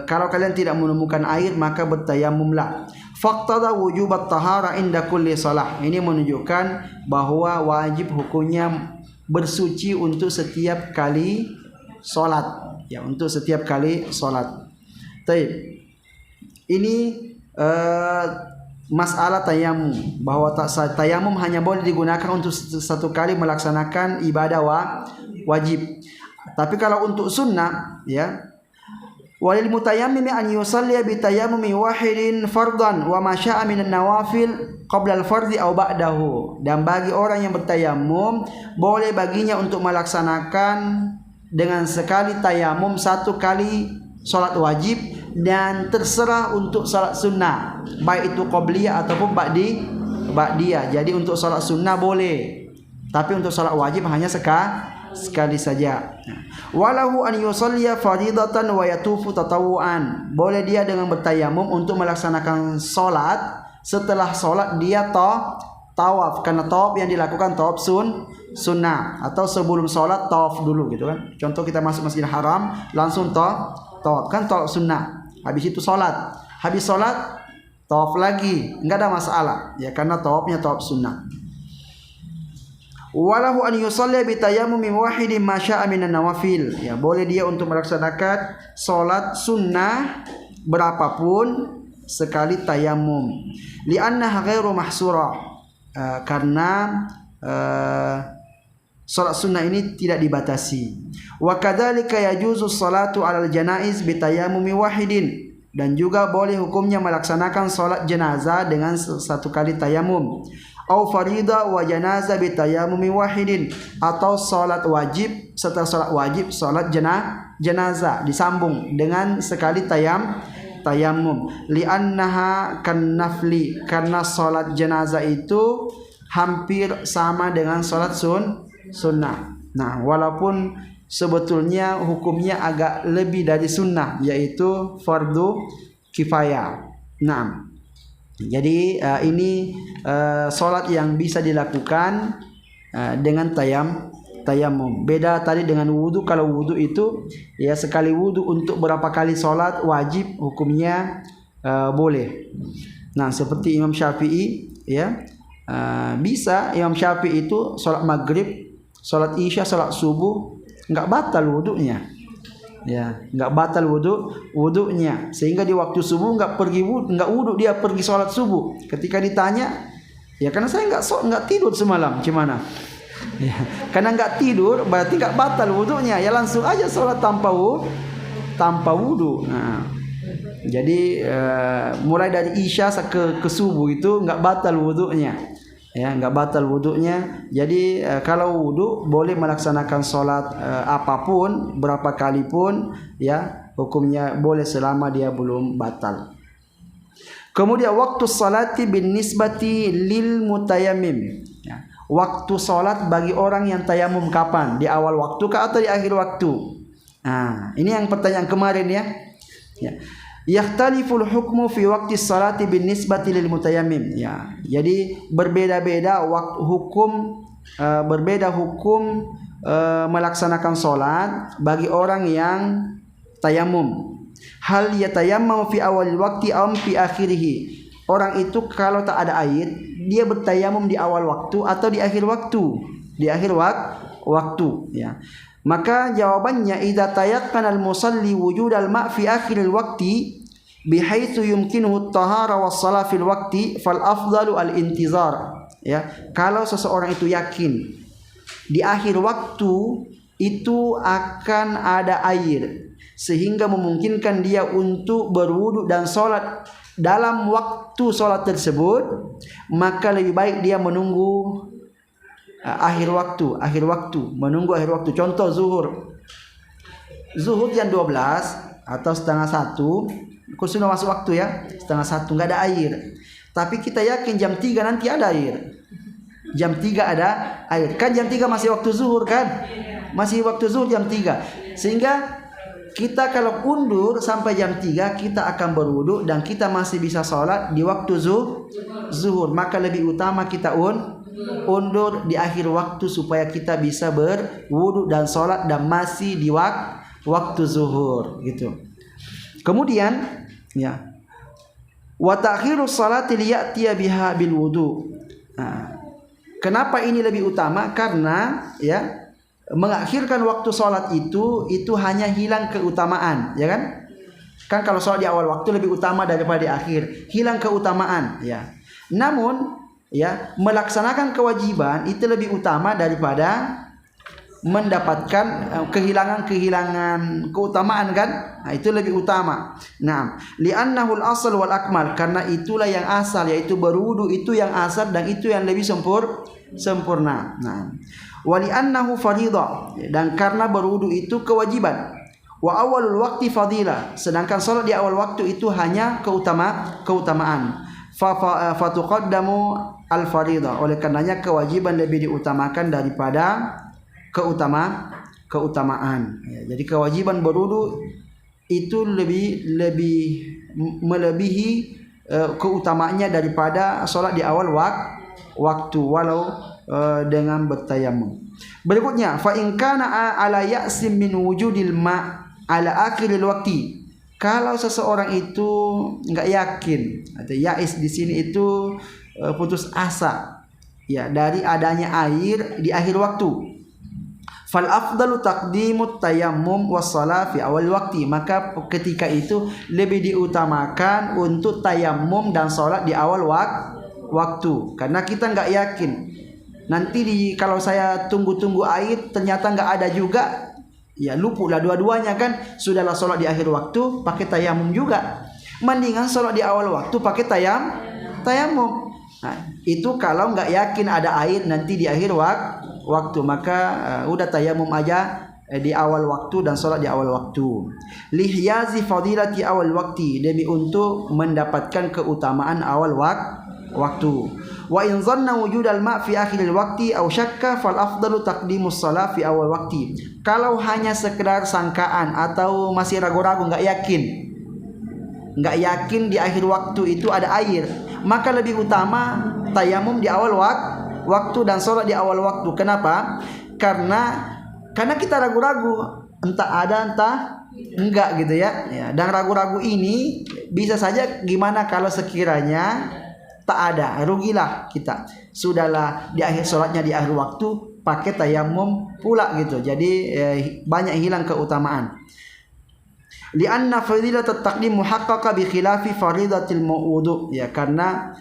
kalau kalian tidak menemukan air maka bertayamumlah. Faqtada wujubat tahara inda kulli shalah. Ini menunjukkan bahwa wajib hukumnya bersuci untuk setiap kali salat, ya, untuk setiap kali salat. Baik. Ini masalah tayamum, bahwa tayamum hanya boleh digunakan untuk satu kali melaksanakan ibadah wajib. Tapi kalau untuk sunnah, ya, walil mutayammimi an yusalli bi tayammumi wahidin fardan wa ma syaa minan nawafil qabla al-fardhi aw ba'dahu. Dan bagi orang yang bertayamum boleh baginya untuk melaksanakan dengan sekali tayamum, 1 kali salat wajib, dan terserah untuk salat sunnah, baik itu qabliyah ataupun ba'diyah. Jadi untuk salat sunnah boleh, tapi untuk salat wajib hanya sekali saja. Walahu an yusalliya faridatan wa yatufu tatawuan. Boleh dia dengan bertayamum untuk melaksanakan salat, setelah salat dia tawaf, karena tawaf yang dilakukan tawaf sunnah, atau sebelum salat tawaf dulu gitu kan. Contoh kita masuk Masjidil Haram langsung tawaf kan tawaf sunnah. Habis itu salat. Habis salat tawaf lagi, enggak ada masalah ya, karena tawafnya tawaf sunnah. Walahu an yusalli bi tayammumi wahidin ma syaa minan nawafil. Ya, boleh dia untuk melaksanakan salat sunnah berapapun sekali tayamum. Li'annaha ghairu mahsura. Karena salat sunnah ini tidak dibatasi. Wa kadzalika yajuzu salatu 'alal janaiz bi tayammumi wahidin. Dan juga boleh hukumnya melaksanakan salat jenazah dengan 1 kali tayamum. Au farida wa janazah bi tayammumi wahidin, atau salat wajib, setelah salat wajib salat jenazah disambung dengan sekali tayamum. Li'annaha kan nafli, karena salat jenazah itu hampir sama dengan salat sunnah. Nah, walaupun sebetulnya hukumnya agak lebih dari sunnah, yaitu fardu kifayah. Nah, jadi ini salat yang bisa dilakukan dengan tayamum. Beda tadi dengan wudu. Kalau wudu itu ya sekali wudu untuk berapa kali salat wajib hukumnya boleh. Nah, seperti Imam Syafi'i ya, bisa Imam Syafi'i itu salat maghrib, salat isya, salat subuh enggak batal wudunya. Ya, enggak batal wudunya, sehingga di waktu subuh enggak wudu, dia pergi sholat subuh. Ketika ditanya, ya karena saya enggak tidur semalam, gimana? Ya, karena enggak tidur berarti enggak batal wudunya, ya langsung aja sholat tanpa wudu. Nah, jadi mulai dari isya ke subuh itu enggak batal wudunya. Ya, enggak batal wudunya. Jadi kalau wudu boleh melaksanakan salat apapun, berapa kali pun ya, hukumnya boleh selama dia belum batal. Kemudian waktu salati bin nisbati lil mutayammim. Ya, waktu salat bagi orang yang tayamum kapan? Di awal waktu kah atau di akhir waktu? Nah, ini yang pertanyaan kemarin ya. Ya. Yakhtaliful hukmu fi waqti salati bin nisbati lil mutayammim. Ya, jadi berbeda-beda hukum melaksanakan salat bagi orang yang tayamum. Hal yatayammam fi awal waqti am fi akhirih. Orang itu kalau tak ada air, dia bertayamum di awal waktu atau di akhir waktu? Di akhir waktu ya. Maka jawabannya idza tayaqqana al-musalli wujud al-ma' fi akhir al-waqti bihaitsu yumkinuhu at-tahara was-shalah fil waqti fal afdalu al-intizar. Ya, kalau seseorang itu yakin di akhir waktu itu akan ada air sehingga memungkinkan dia untuk berwudu dan salat dalam waktu salat tersebut, maka lebih baik dia menunggu akhir waktu, menunggu akhir waktu. Contoh zuhur jam 12 atau setengah 1, sudah masuk waktu ya, setengah 1 nggak ada air, tapi kita yakin jam 3 nanti ada air. Jam 3 ada air, kan jam 3 masih waktu zuhur kan, masih waktu zuhur jam 3, sehingga kita kalau undur sampai jam 3 kita akan berwudu dan kita masih bisa sholat di waktu zuhur. Maka lebih utama kita undur di akhir waktu supaya kita bisa berwudu dan sholat dan masih di waktu zuhur gitu. Kemudian ya, wa ta'khirus salati liya'tiya biha bil wudu. Nah, kenapa ini lebih utama? Karena ya, mengakhirkan waktu sholat itu hanya hilang keutamaan, ya kan? Kan kalau sholat di awal waktu lebih utama daripada di akhir, hilang keutamaan, ya. Namun, ya, melaksanakan kewajiban itu lebih utama daripada mendapatkan kehilangan keutamaan kan. Nah, itu lebih utama. Nah, li'annahu al-asl wal akmal, karena itulah yang asal, yaitu berwudu itu yang asal dan itu yang lebih sempurna. Nah, wa li'annahu fardhah, dan karena berwudu itu kewajiban. Wa awalul waqti fadilah, sedangkan salat di awal waktu itu hanya keutamaan. Fa tuqaddamu al-fardhah, oleh karenanya kewajiban lebih diutamakan daripada keutamaan. Ya, jadi kewajiban berwudu itu lebih melebihi keutamaannya daripada sholat di awal waktu walau dengan bertayamum. Berikutnya, fa in kana ala ya'sim min wujudil ma' ala akhiril waqti. Kalau seseorang itu enggak yakin, atau ya'is di sini itu putus asa ya dari adanya air di akhir waktu. Fal afdalu taqdimut tayammum was shalah fi awal waqti, maka ketika itu lebih diutamakan untuk tayammum dan salat di awal waktu, karena kita enggak yakin nanti kalau saya tunggu air ternyata enggak ada juga, ya luputlah dua-duanya kan. Sudahlah salat di akhir waktu pakai tayammum juga, mendingan salat di awal waktu pakai tayammum. Nah, itu kalau enggak yakin ada air nanti di akhir waktu, maka udah tayamum aja di awal waktu dan sholat di awal waktu. Lihyazi fadilati awal waktu, demi untuk mendapatkan keutamaan awal waktu. Wa in zanna wujudal ma' fi akhiril waqti aw syakka fal afdalu taqdimus shalah fi awal waqti. Kalau hanya sekedar sangkaan atau masih ragu-ragu, enggak yakin di akhir waktu itu ada air, maka lebih utama tayamum di awal waktu dan sholat di awal waktu. Kenapa? Karena kita ragu-ragu, entah ada entah enggak gitu ya. Dan ragu-ragu ini bisa saja gimana kalau sekiranya tak ada, rugilah kita. Sudahlah di akhir sholatnya di akhir waktu pakai tayamum pula gitu. Jadi banyak hilang keutamaan. Lianna fadilat at-taqdim muhaqqaqa bi khilafi faridatil wudu, ya karena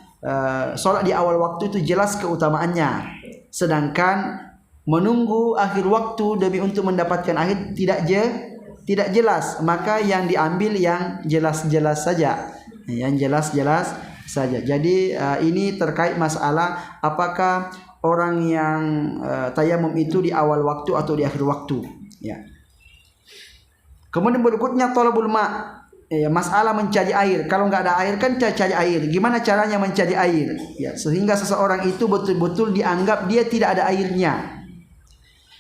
sholat di awal waktu itu jelas keutamaannya, sedangkan menunggu akhir waktu demi untuk mendapatkan akhir tidak jelas, maka yang diambil yang jelas-jelas saja, Jadi ini terkait masalah apakah orang yang tayamum itu di awal waktu atau di akhir waktu, ya. Kemudian berikutnya thalabul ma', masalah mencari air. Kalau enggak ada air kan cari air. Gimana caranya mencari air? Ya, sehingga seseorang itu betul-betul dianggap dia tidak ada airnya.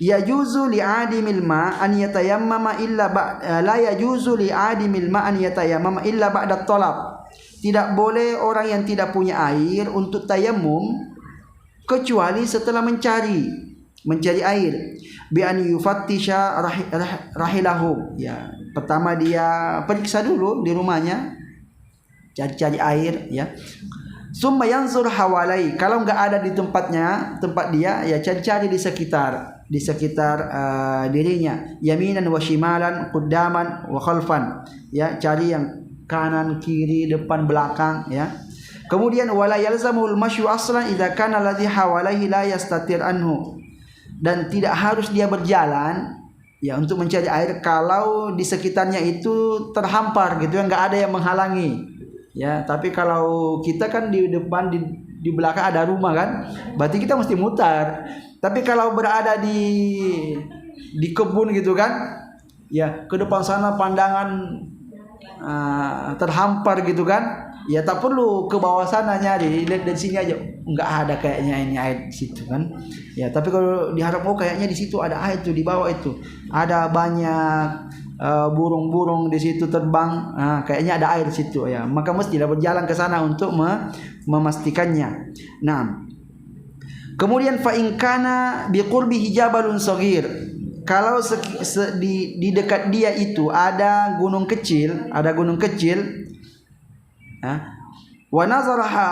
Yajuzu li'adimil ma' an yatayammama illa la yajuzu li'adimil ma' an yatayammama illa ba'da talab. Tidak boleh orang yang tidak punya air untuk tayamum kecuali setelah mencari air. Bi an yufattisha rahilahu, ya pertama dia periksa dulu di rumahnya, cari air, ya. Summa yanzur hawalai, kalau enggak ada di tempat dia, ya cari di sekitar dirinya, yaminan wa shimalan, quddaman wa khalfan, ya cari yang kanan kiri depan belakang, ya. Kemudian wala yalzamul masyu aslan idza kana alladhi hawalaihi la yastatir anhu, dan tidak harus dia berjalan ya untuk mencari air kalau di sekitarnya itu terhampar gitu ya, enggak ada yang menghalangi, ya. Tapi kalau kita kan di depan di belakang ada rumah kan, berarti kita mesti mutar. Tapi kalau berada di kebun gitu kan, ya ke depan sana pandangan terhampar gitu kan, ya tak perlu ke bawah sana nyari, lihat dari sini aja enggak ada kayaknya ini air di situ kan, ya. Tapi kalau diharap kayaknya di situ ada air tuh, di bawah itu ada banyak burung-burung di situ terbang, kayaknya ada air di situ, ya, maka mestilah berjalan ke sana untuk memastikannya. Nah, kemudian fa in kana bi qurbihi jabalun shaghir, kalau di dekat dia itu ada gunung kecil, wa nazaraha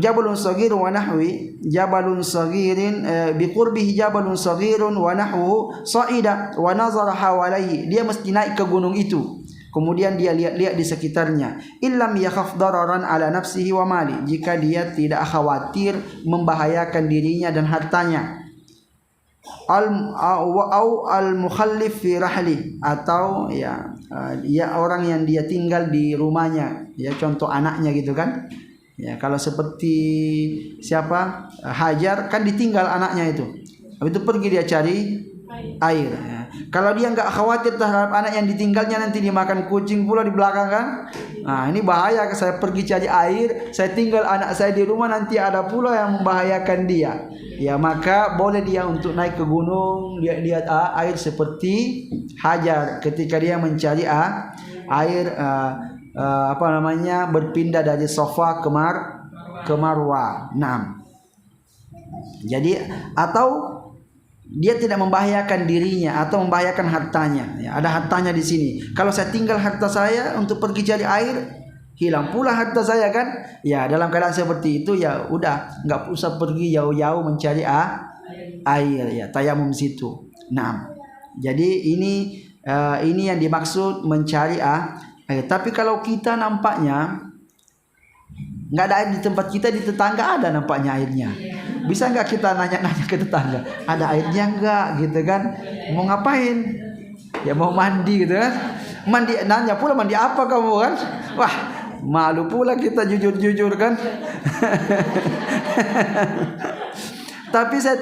jabalun saghir wa nahwi jabalun saghirin bi qurbihi jabalun saghirun wa nahwu sa'ida wa nazaraha walaihi, dia mesti naik ke gunung itu, kemudian dia lihat-lihat di sekitarnya. Illam yakhaf dararan ala nafsihi wa mali, jika dia tidak khawatir membahayakan dirinya dan hartanya. al mukhallif fi rahli, atau ya orang yang dia tinggal di rumahnya, ya contoh anaknya gitu kan. Ya kalau seperti siapa, Hajar kan ditinggal anaknya itu, habis itu pergi dia cari air. Ya. Kalau dia nggak khawatir terhadap anak yang ditinggalnya nanti dimakan kucing pula di belakang kan, nah ini bahaya. Saya pergi cari air, saya tinggal anak saya di rumah, nanti ada pula yang membahayakan dia. Ya maka boleh dia untuk naik ke gunung, dia lihat air seperti Hajar ketika dia mencari air berpindah dari Safa ke Marwah. Nah, jadi atau dia tidak membahayakan dirinya atau membahayakan hartanya. Ya, ada hartanya di sini. Kalau saya tinggal harta saya untuk pergi cari air, hilang pula harta saya kan. Ya dalam keadaan seperti itu ya udah nggak usah pergi jauh-jauh mencari air. Ya tayamum situ. Nah, jadi ini yang dimaksud mencari air. Tapi kalau kita nampaknya nggak ada air di tempat kita, di tetangga ada nampaknya airnya. Bisa nggak kita nanya-nanya ke tetangga, ada airnya nggak gitu kan? Mau ngapain? Ya mau mandi gitu kan? Mandi, nanya pula mandi apa kamu kan? Wah malu pula kita jujur-jujur kan? Tapi saya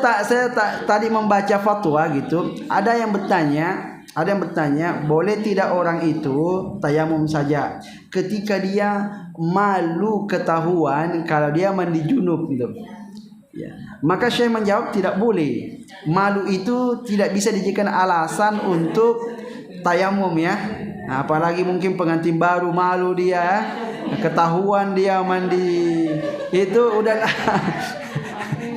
tadi membaca fatwa gitu, ada yang bertanya, boleh tidak orang itu tayamum saja ketika dia malu ketahuan kalau dia mandi junub gitu. Ya. Maka Syekh menjawab tidak boleh. Malu itu tidak bisa dijadikan alasan untuk tayamum ya. Nah, apalagi mungkin pengantin baru malu dia, ketahuan dia mandi, itu udah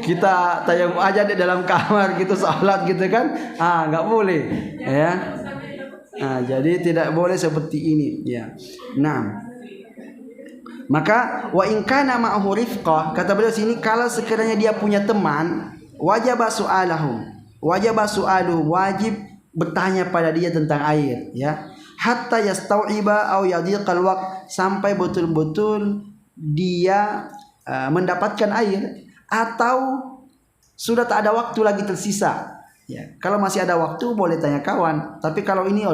kita tayamum aja di dalam kamar gitu, salat gitu kan, nggak boleh ya. Nah, jadi tidak boleh seperti ini ya. Nah, maka wa in kana ma'ahu rifqah, kata beliau sini, kalau sekiranya dia punya teman, wajib bertanya pada dia tentang air ya, hatta yastau'iba au yadhiqal waqt, sampai betul-betul dia mendapatkan air atau sudah tak ada waktu lagi tersisa. Ya, kalau masih ada waktu boleh tanya kawan, tapi kalau ini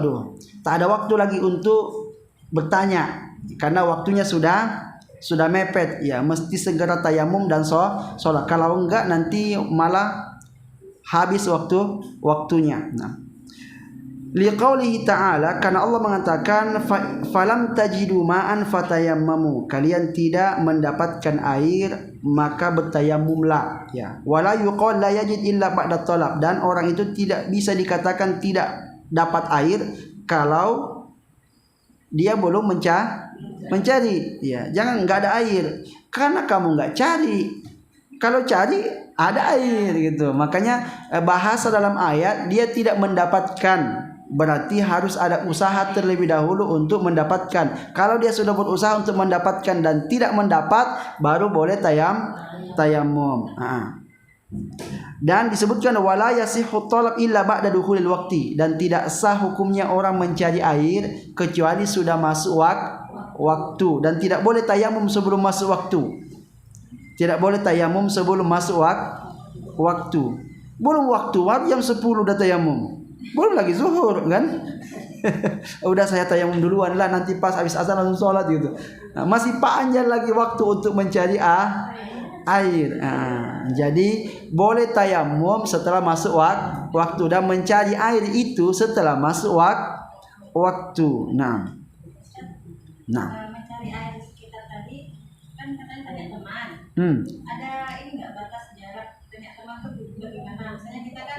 tak ada waktu lagi untuk bertanya karena waktunya sudah mepet ya, mesti segera tayamum dan sholat. Kalau enggak nanti malah habis waktunya. Nah, liqaulihi ta'ala, karena Allah mengatakan falam tajidu ma'an fatayammamu, kalian tidak mendapatkan air maka bertayamumlah ya. Wala yuqal la yajid illa ba'da talab, dan orang itu tidak bisa dikatakan tidak dapat air kalau dia belum mencari ya. Jangan nggak ada air karena kamu nggak cari. Kalau cari ada air gitu. Makanya bahasa dalam ayat dia tidak mendapatkan, berarti harus ada usaha terlebih dahulu untuk mendapatkan. Kalau dia sudah berusaha untuk mendapatkan dan tidak mendapat, baru boleh tayamum. Dan disebutkan wala yasihhu talab illa ba'da dukhulil waqti, dan tidak sah hukumnya orang mencari air kecuali sudah masuk waktu, dan tidak boleh tayamum sebelum masuk waktu. Tidak boleh tayamum sebelum masuk waktu. Belum waktu jam 10 udah tayamum. Belum lagi zuhur kan? Udah saya tayamum duluan lah, nanti pas habis azan langsung sholat gitu. Nah, masih panjang lagi waktu untuk mencari air. Jadi boleh tayamum setelah masuk waktu, dan mencari air itu setelah masuk waktu. Nah. Mencari air di sekitar tadi kan katanya tanya teman. Ada ini nggak batas jarak tanya teman tuh bagaimana? Misalnya kita kan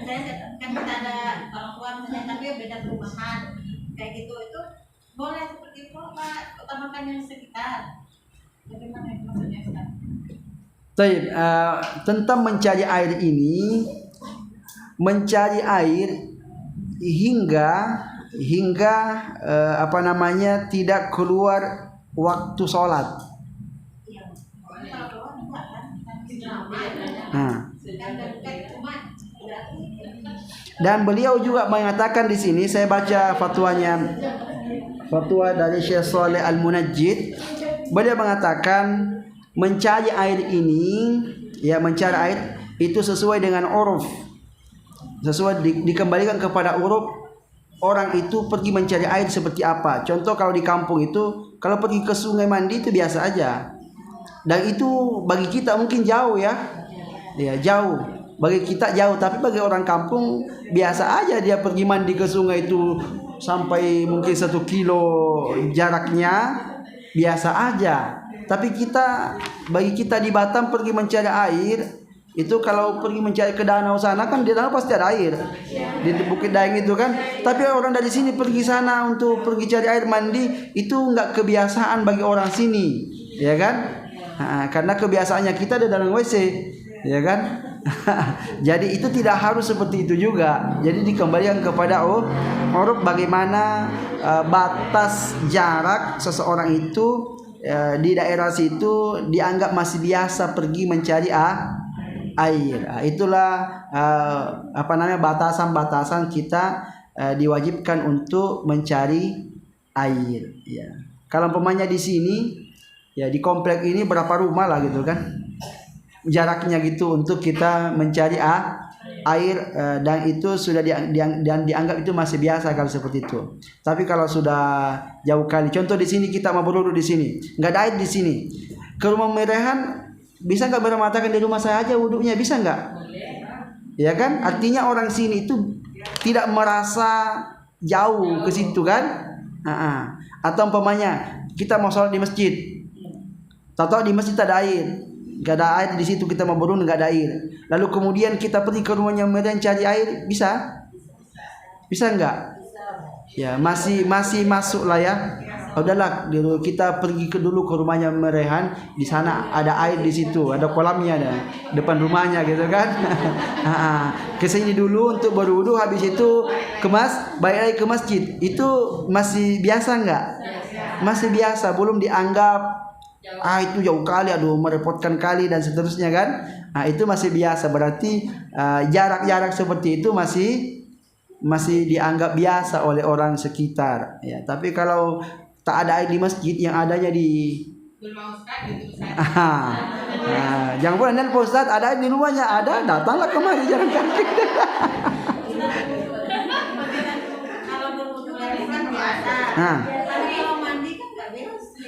misalnya kan kita ada orang tua misalnya tapi beda perumahan kayak gitu, itu boleh seperti itu Pak, utamakan yang sekitar. Bagaimana maksudnya Ustaz? Baik, tentang mencari air ini, mencari air hingga tidak keluar waktu sholat. Dan beliau juga mengatakan di sini, saya baca fatwa dari Syekh Shalih Al-Munajjid. Beliau mengatakan mencari air ini ya, mencari air itu sesuai dengan uruf, dikembalikan kepada uruf orang itu pergi mencari air seperti apa. Contoh kalau di kampung itu kalau pergi ke sungai mandi itu biasa aja, dan itu bagi kita mungkin jauh ya jauh, bagi kita jauh, tapi bagi orang kampung biasa aja dia pergi mandi ke sungai itu sampai mungkin 1 kilo jaraknya, biasa aja. Tapi bagi kita di Batam pergi mencari air itu, kalau pergi mencari ke danau sana kan di danau pasti ada air di Bukit Daeng itu kan. Tapi orang dari sini pergi sana untuk pergi cari air mandi itu nggak kebiasaan bagi orang sini, ya kan? Karena kebiasaannya kita ada dalam WC, ya kan? Jadi itu tidak harus seperti itu juga. Jadi dikembalikan kepada uruf bagaimana batas jarak seseorang itu di daerah situ dianggap masih biasa pergi mencari air. Itulah batasan-batasan kita diwajibkan untuk mencari air. Ya. Kalau umpamanya di sini, ya di komplek ini berapa rumah lah gitu kan, jaraknya gitu untuk kita mencari air, dan itu sudah dianggap itu masih biasa kalau seperti itu. Tapi kalau sudah jauh kali, contoh di sini kita mau berwudu di sini, nggak ada air di sini, ke rumah Merehan bisa nggak mengatakan di rumah saya aja wudunya, bisa nggak? Ya kan, artinya orang sini itu tidak merasa jauh ke situ kan? Atau umpamanya kita mau sholat di masjid, tahu di masjid ada air, nggak ada air di situ, kita mau berwudu nggak ada air, lalu kemudian kita pergi ke rumahnya Medan cari air, bisa nggak? Ya masih masuk lah ya. Udahlah, kita pergi dulu ke rumahnya Merehan, di sana ada air di situ, ada kolamnya ada depan rumahnya gitu kan. Kesini dulu untuk berwudu, habis itu balik lagi ke masjid. Itu masih biasa nggak? Masih biasa, belum dianggap itu jauh kali, aduh merepotkan kali dan seterusnya kan. Itu masih biasa, berarti jarak-jarak seperti itu masih dianggap biasa oleh orang sekitar ya. Tapi kalau tak ada air di masjid, yang adanya di jangan pula nelpon Ustaz, ada air di rumahnya, ada, datanglah kemari jalan kaki. Kalau berwudu kan biasa. Tapi kalau mandi kan nggak biasa.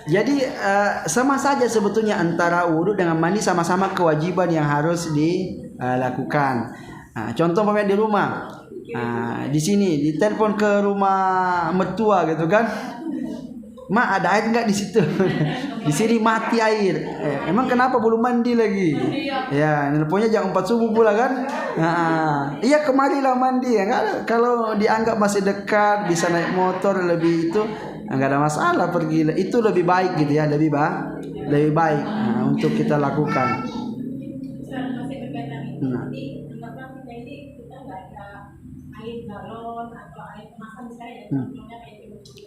Jadi sama saja sebetulnya antara wudu dengan mandi, sama-sama kewajiban yang harus dilakukan. Contoh umpamanya di rumah, di sini ditelepon ke rumah mertua gitu kan, "Ma, ada air nggak di situ?" Di sini mati air. Emang kenapa belum mandi lagi? Ya, teleponnya jam 4 subuh pula kan. Iya kemarilah mandi ya. Kalau dianggap masih dekat, bisa naik motor lebih itu, nggak ada masalah, pergi. Itu lebih baik gitu ya, lebih baik untuk kita lakukan. Air galon atau air kemasan misalnya, contohnya kayak gitu.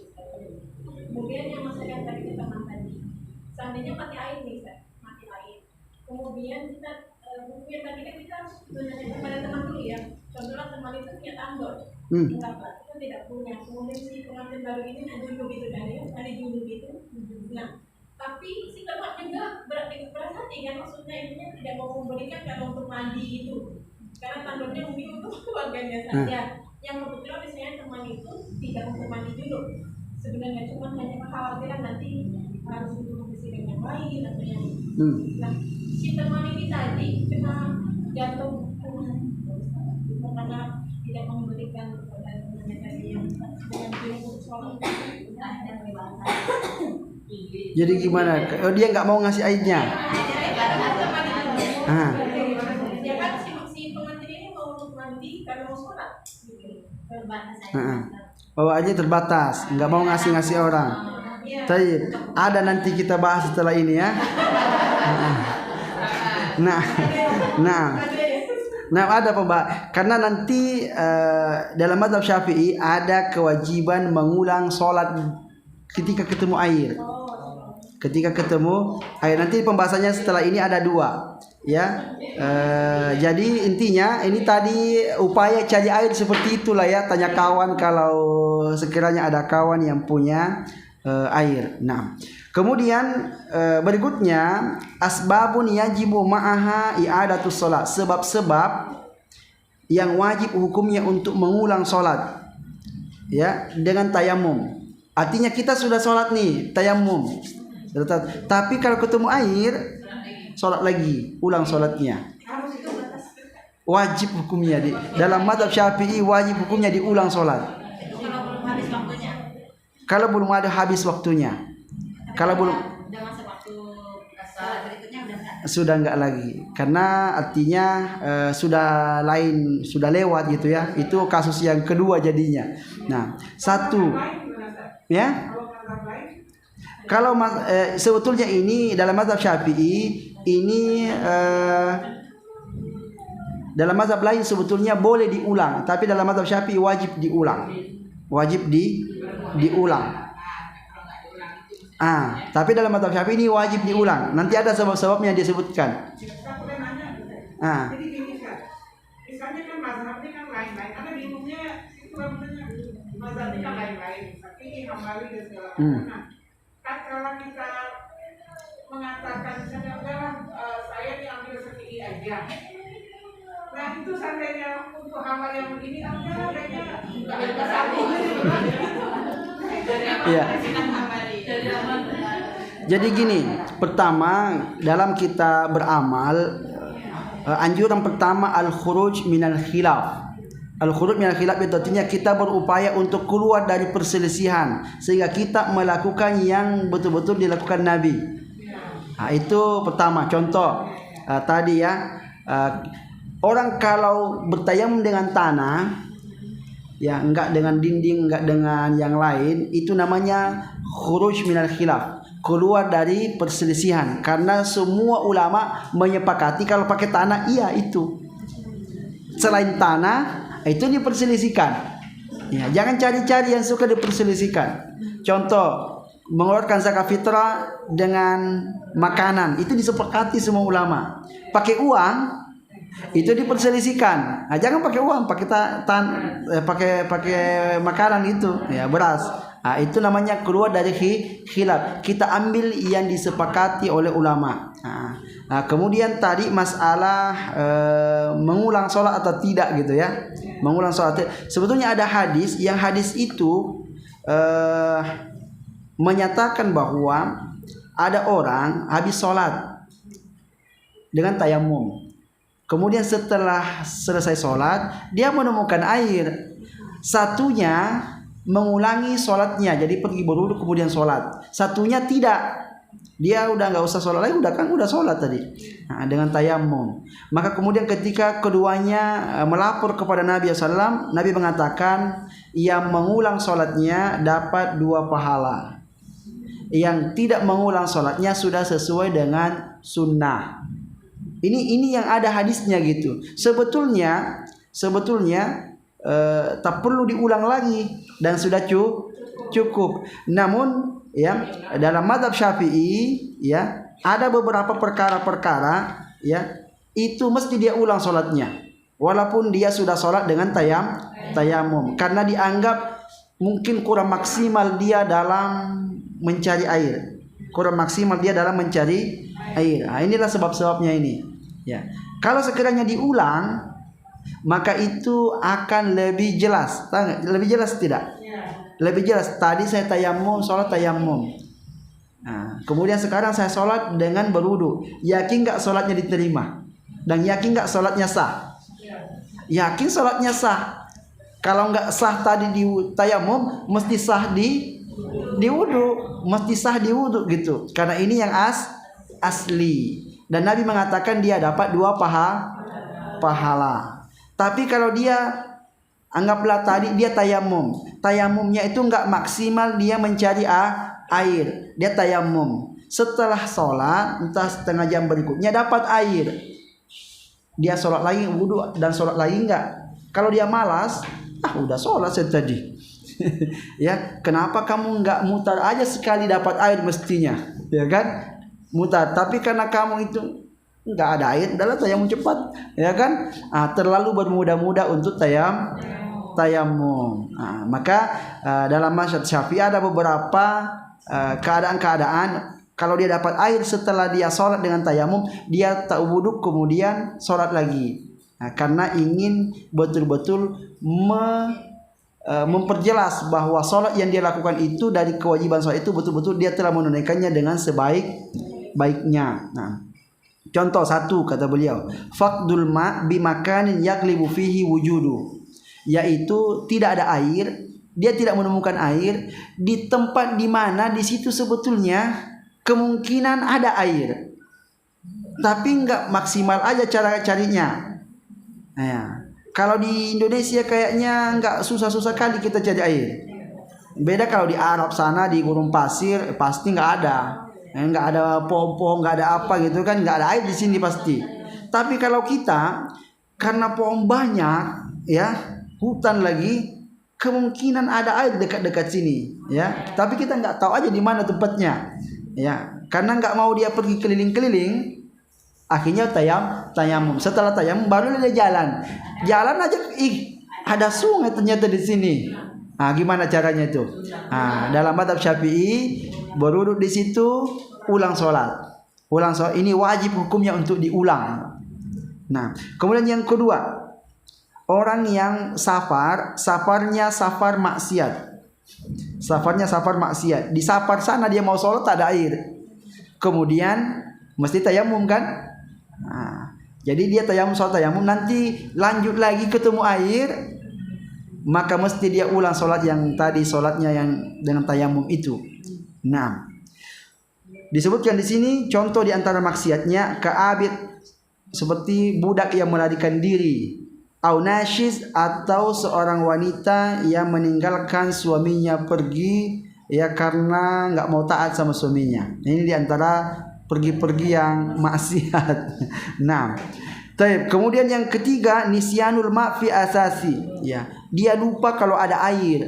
Kemudian yang masakan tadi kita tadi, seandainya mati air nih, mati air. Kemudian kita mungkin tadi kan kita harus menanyakan kepada teman dulu ya. Contohnya teman itu punya tandon, enggak lah, kita tidak punya. Kemudian si pengantin baru ini junub gitu kan ya, ada junub itu. Nah, tapi si teman juga berarti kan, maksudnya intinya tidak mau memberikan kalau untuk mandi itu. Karena tandonnya mungkin untuk keluarganya saja. Yang kebetulan misalnya teman itu tidak untuk mandi dulu. Sebenarnya cuma hanya kekhawatiran nanti harus untuk membersihkan yang lain atau yang Nah, si teman ini tadi kena jatuh karena tidak memberikan kepada temannya tadi yang dengan soal. Jadi gimana? Dia nggak mau ngasih airnya? Aja terbatas, nggak mau ngasih orang. Tapi ada, nanti kita bahas setelah ini ya. Nah ada karena nanti dalam mazhab Syafi'i ada kewajiban mengulang sholat ketika ketemu air. Nanti pembahasannya setelah ini ada 2 ya. Jadi intinya ini tadi upaya cari air seperti itulah ya. Tanya kawan kalau sekiranya ada kawan yang punya air. Nah, kemudian berikutnya asbabun yajibu ma'aha i'adatus salat, sebab-sebab yang wajib hukumnya untuk mengulang salat ya dengan tayamum. Artinya kita sudah salat nih tayamum, tapi kalau ketemu air salat lagi, ulang salatnya. Wajib hukumnya dalam mazhab Syafi'i, wajib hukumnya diulang salat. Kalau belum ada habis waktunya. Kalau belum sudah enggak lagi, karena artinya sudah lewat gitu ya. Itu kasus yang kedua jadinya. Nah, satu ya. Kalau sebetulnya ini dalam mazhab Syafi'i ini dalam mazhab lain sebetulnya boleh diulang, tapi dalam mazhab Syafi'i wajib diulang. Wajib diulang. Tapi dalam mazhab Syafi'i ini wajib diulang. Nanti ada sebab-sebabnya disebutkan. Jadi gini kan, misalnya kan mazhabnya kan lain-lain. Karena bingungnya itu mazhabnya kan lain-lain. Syafi'i, Hambali dan segala macam. Nah, kan kalau kita mengatakan misalnya saya diambil Syafi'i aja. Nah itu seandainya untuk hal yang begini kayaknya nggak ada satu. Iya. Jadi gini, pertama dalam kita beramal anjuran pertama al-khuruj minal khilaf. Al-khuruj minal khilaf itu artinya kita berupaya untuk keluar dari perselisihan sehingga kita melakukan yang betul-betul dilakukan Nabi. Itu pertama. Contoh tadi ya, orang kalau bertayamum dengan tanah ya, enggak dengan dinding, enggak dengan yang lain, itu namanya khuruj minal khilaf, keluar dari perselisihan. Karena semua ulama menyepakati kalau pakai tanah iya itu. Selain tanah itu diperselisihkan. Ya, jangan cari-cari yang suka diperselisihkan. Contoh, mengeluarkan zakat fitrah dengan makanan itu disepakati semua ulama. Pakai uang itu diperselisihkan. Jangan pakai uang, pakai makanan itu ya, beras. Itu namanya keluar dari khilaf. Kita ambil yang disepakati oleh ulama. Kemudian tadi masalah mengulang sholat atau tidak gitu ya. Mengulang sholat. Sebetulnya ada hadis, yang hadis itu menyatakan bahwa ada orang habis sholat dengan tayamum. Kemudian setelah selesai sholat, dia menemukan air. Satunya mengulangi sholatnya, jadi pergi berwudu kemudian sholat. Satunya tidak, dia udah nggak usah sholat lagi, udah sholat tadi dengan tayamum. Maka kemudian ketika keduanya melapor kepada Nabi SAW, Nabi mengatakan yang mengulang sholatnya dapat 2 pahala. Yang tidak mengulang sholatnya sudah sesuai dengan sunnah. Ini yang ada hadisnya gitu. Sebetulnya tak perlu diulang lagi dan sudah cukup. Namun ya dalam mazhab Syafi'i ya ada beberapa perkara-perkara ya itu mesti dia ulang sholatnya walaupun dia sudah sholat dengan tayamum, karena dianggap mungkin kurang maksimal dia dalam mencari air. Inilah sebab-sebabnya ini. Ya. Kalau sekiranya diulang, maka itu akan lebih jelas. Lebih jelas tidak? Lebih jelas. Tadi saya tayamum, sholat tayamum. Kemudian sekarang saya sholat dengan berwudu. Yakin nggak sholatnya diterima? Dan yakin nggak sholatnya sah? Yakin sholatnya sah. Kalau nggak sah tadi di tayamum, mesti sah di wudu, mesti sah di wudu gitu. Karena ini yang asli. Dan Nabi mengatakan dia dapat 2 pahala. Tapi kalau dia anggaplah tadi dia tayamumnya itu nggak maksimal, dia mencari air, dia tayamum. Setelah sholat entah setengah jam berikutnya dapat air, dia sholat lagi wudu dan sholat lagi enggak. Kalau dia malas, udah sholat saya tadi. Ya, kenapa kamu enggak mutar aja sekali dapat air mestinya, ya kan? Mutar, tapi karena kamu itu enggak ada air, udahlah tayamum cepat, ya kan? Terlalu bermudah-mudah untuk tayamum. Maka dalam mazhab Syafi'i ada beberapa keadaan-keadaan kalau dia dapat air setelah dia sholat dengan tayamum, dia tak wudhu kemudian sholat lagi. Karena ingin betul-betul memperjelas bahwa sholat yang dia lakukan itu dari kewajiban sholat itu betul-betul dia telah menunaikannya dengan sebaik-baiknya. Nah, contoh satu kata beliau, faqdul ma bimakanin yaglibu fihi wujudu, yaitu tidak ada air, dia tidak menemukan air di tempat di mana di situ sebetulnya kemungkinan ada air, tapi enggak maksimal aja cara carinya. Nah, kalau di Indonesia kayaknya enggak susah-susah kali kita cari air. Beda kalau di Arab sana di gurun pasir pasti enggak ada. Enggak ada pohon-pohon, enggak ada apa gitu kan, enggak ada air di sini pasti. Tapi kalau kita karena pohon banyak ya, hutan lagi, kemungkinan ada air dekat-dekat sini ya. Tapi kita enggak tahu aja di mana tempatnya. Ya, karena enggak mau dia pergi keliling-keliling, akhirnya tayamum. Setelah tayamum baru dia jalan aja, ada sungai ternyata di sini. Gimana caranya itu? Dalam mazhab Syafi'i berwudu di situ, ulang sholat ini wajib hukumnya untuk diulang. Nah, kemudian yang kedua, orang yang safarnya safar maksiat. Di safar sana dia mau sholat tak ada air, kemudian mesti tayamum kan. Jadi dia sholat tayamum, nanti lanjut lagi ketemu air, maka mesti dia ulang sholat yang tadi, sholatnya yang dengan tayamum itu. Nah, disebutkan di sini contoh di antara maksiatnya ka'abid, seperti budak yang melarikan diri, au nasyis, atau seorang wanita yang meninggalkan suaminya pergi ya karena enggak mau taat sama suaminya. Ini di antara pergi-pergi yang maksiat. Nah, kemudian yang ketiga, nisyanul ma fi asasi, ya, dia lupa kalau ada air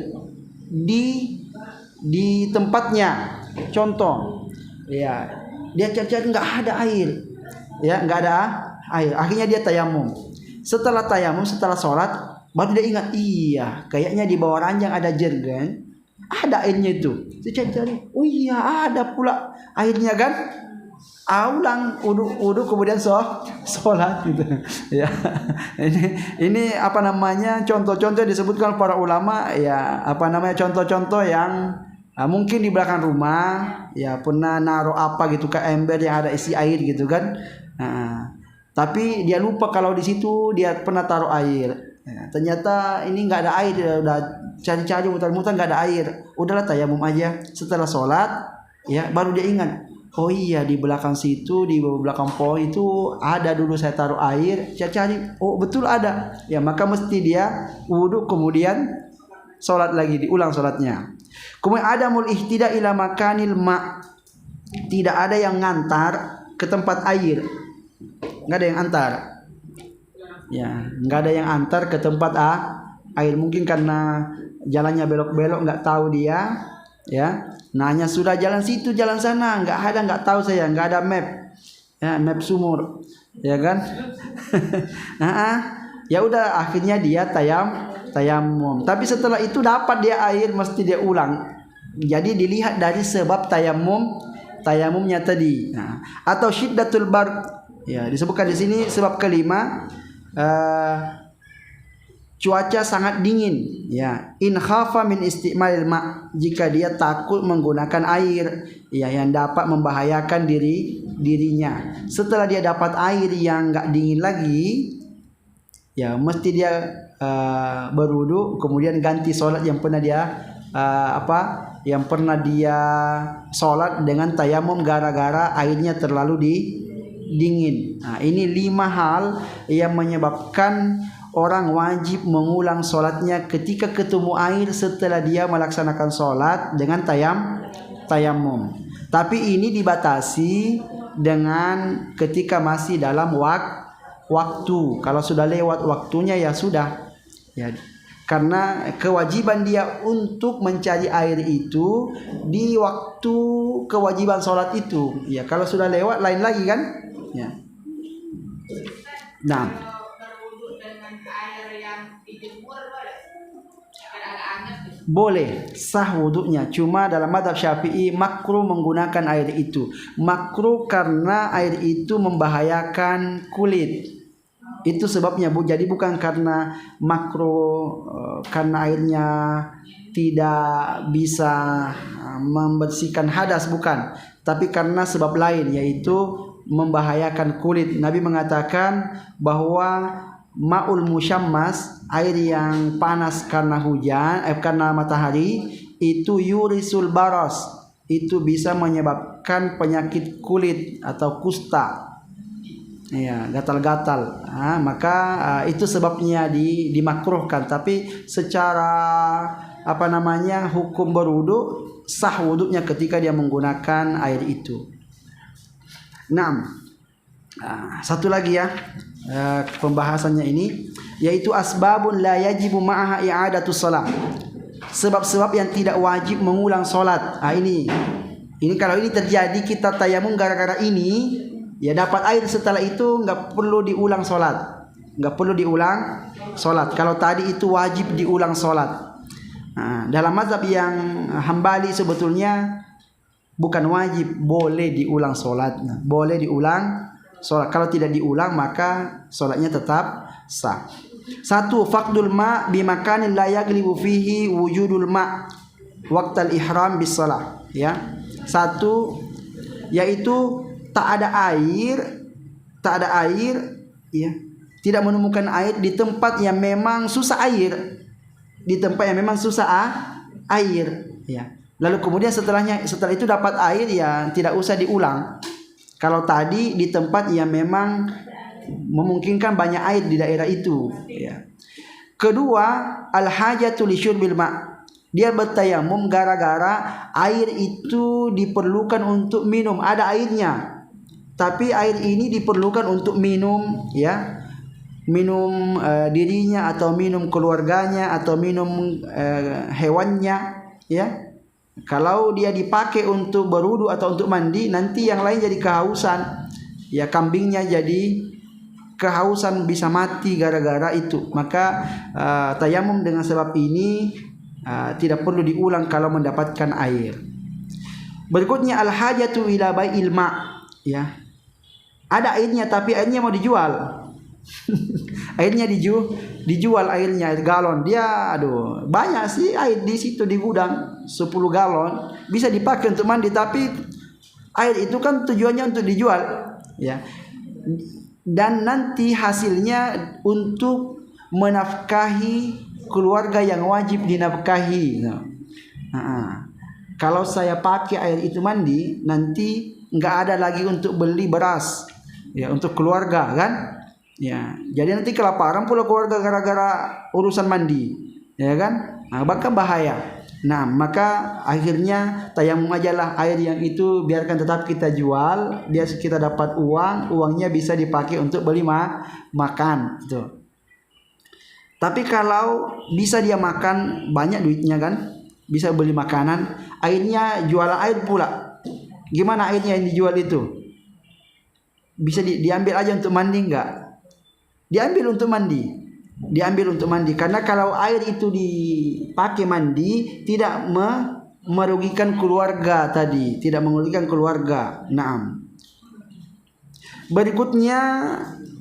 di tempatnya. Contoh, ya, dia cari enggak ada air. Ya, enggak ada air. Akhirnya dia tayamum. Setelah sholat baru dia ingat, iya, kayaknya di bawah ranjang ada jergen, ada airnya itu. Dia cari, oh iya ada pula airnya kan. Ulang wudu kemudian sholat gitu ya. Ini apa namanya, contoh-contoh disebutkan para ulama ya, apa namanya, contoh-contoh yang mungkin di belakang rumah ya pernah naruh apa gitu ke ember yang ada isi air gitu kan. Tapi dia lupa kalau di situ dia pernah taruh air. Ternyata ini nggak ada air, dia udah cari-cari muter-muter nggak ada air. Udahlah tayamum aja. Setelah sholat ya baru dia ingat, oh iya di belakang situ, di belakang pohon itu ada dulu saya taruh air. Saya cari, oh betul ada. Ya maka mesti dia wudu kemudian sholat lagi, diulang sholatnya. Kemudian adamul ihtida ila makanil ma, tidak ada yang ngantar ke tempat air. Nggak ada yang antar. Ya, nggak ada yang antar ke tempat air. Mungkin karena jalannya belok-belok, nggak tahu dia. Ya, nanya sudah jalan situ, jalan sana, nggak tahu saya, nggak ada map. Ya, map sumur. Ya kan? Ya udah, akhirnya dia tayamum. Tapi setelah itu dapat dia air, mesti dia ulang. Jadi dilihat dari sebab tayamumnya tadi. Atau syiddatul bar. Ya, disebutkan di sini sebab kelima, cuaca sangat dingin. Ya, in khafa min istimalil ma, jika dia takut menggunakan air ya yang dapat membahayakan dirinya. Setelah dia dapat air yang enggak dingin lagi, ya mesti dia berwudu kemudian ganti sholat yang pernah dia sholat dengan tayamum gara-gara airnya terlalu dingin. Ini 5 hal yang menyebabkan orang wajib mengulang sholatnya ketika ketemu air setelah dia melaksanakan sholat dengan tayamum. Tapi ini dibatasi dengan ketika masih dalam waktu. Kalau sudah lewat waktunya ya sudah. Ya, karena kewajiban dia untuk mencari air itu di waktu kewajiban sholat itu. Ya, kalau sudah lewat lain lagi kan? Ya. Nah, berwudu dengan air yang dijemur boleh? Agak anget. boleh sah wudunya, cuma dalam mazhab Syafi'i makruh menggunakan air itu. Makruh karena air itu membahayakan kulit. Itu sebabnya Bu. Jadi bukan karena makruh karena airnya tidak bisa membersihkan hadas, bukan, tapi karena sebab lain, yaitu membahayakan kulit. Nabi mengatakan bahwa ma'ul musyammas, air yang panas karena hujan, karena matahari, itu yurisul baros, itu bisa menyebabkan penyakit kulit atau kusta, ya, gatal-gatal. Maka itu sebabnya dimakruhkan. Tapi secara hukum berwudu, sah wudunya ketika dia menggunakan air itu. Satu lagi ya, pembahasannya ini, yaitu asbabun la yajibu ma'aha i'adatus shalah. Sebab-sebab yang tidak wajib mengulang salat. Ini kalau ini terjadi kita tayamum gara-gara ini, ya dapat air setelah itu nggak perlu diulang salat. Kalau tadi itu wajib diulang salat. Dalam mazhab yang Hambali sebetulnya bukan wajib, boleh diulang salatnya. Boleh diulang salat. Kalau tidak diulang maka salatnya tetap sah. 1. Faqdul ma bi makanin la yaglibu fihi wujudul ma waqtal ihram bis shalah, ya. 1 yaitu tak ada air, ya. Tidak menemukan air di tempat yang memang susah air. Ya. Lalu kemudian setelah itu dapat air, ya tidak usah diulang. Kalau tadi di tempat yang memang memungkinkan banyak air di daerah itu, ya. Kedua, al-hajatu li syurbil ma'. Dia bertayamum gara-gara air itu diperlukan untuk minum, ada airnya. Tapi air ini diperlukan untuk minum, ya. Minum dirinya atau minum keluarganya atau minum hewannya, ya. Kalau dia dipakai untuk berwudu atau untuk mandi, nanti yang lain jadi kehausan, ya, kambingnya jadi kehausan, bisa mati gara-gara itu. Maka tayamum dengan sebab ini tidak perlu diulang kalau mendapatkan air. Berikutnya al-hajatu ila bai'il ma', ya. Ada airnya tapi airnya mau dijual. Airnya dijual airnya, air galon. Dia banyak sih air di situ di gudang, 10 galon bisa dipakai untuk mandi, tapi air itu kan tujuannya untuk dijual, ya. Dan nanti hasilnya untuk menafkahi keluarga yang wajib dinafkahi. Kalau saya pakai air itu mandi, nanti nggak ada lagi untuk beli beras, ya, untuk keluarga kan. Ya, jadi nanti kelaparan pula keluarga gara-gara urusan mandi, ya kan? Maka bahaya. Maka akhirnya tayamum ajalah air yang itu, biarkan tetap kita jual, biar kita dapat uangnya bisa dipakai untuk beli makan, gitu. Tapi kalau bisa dia makan, banyak duitnya kan, bisa beli makanan, airnya jualan air pula. Gimana airnya yang dijual itu? Bisa diambil aja untuk mandi enggak? Diambil untuk mandi, karena kalau air itu dipakai mandi tidak merugikan keluarga tadi, tidak merugikan keluarga. Berikutnya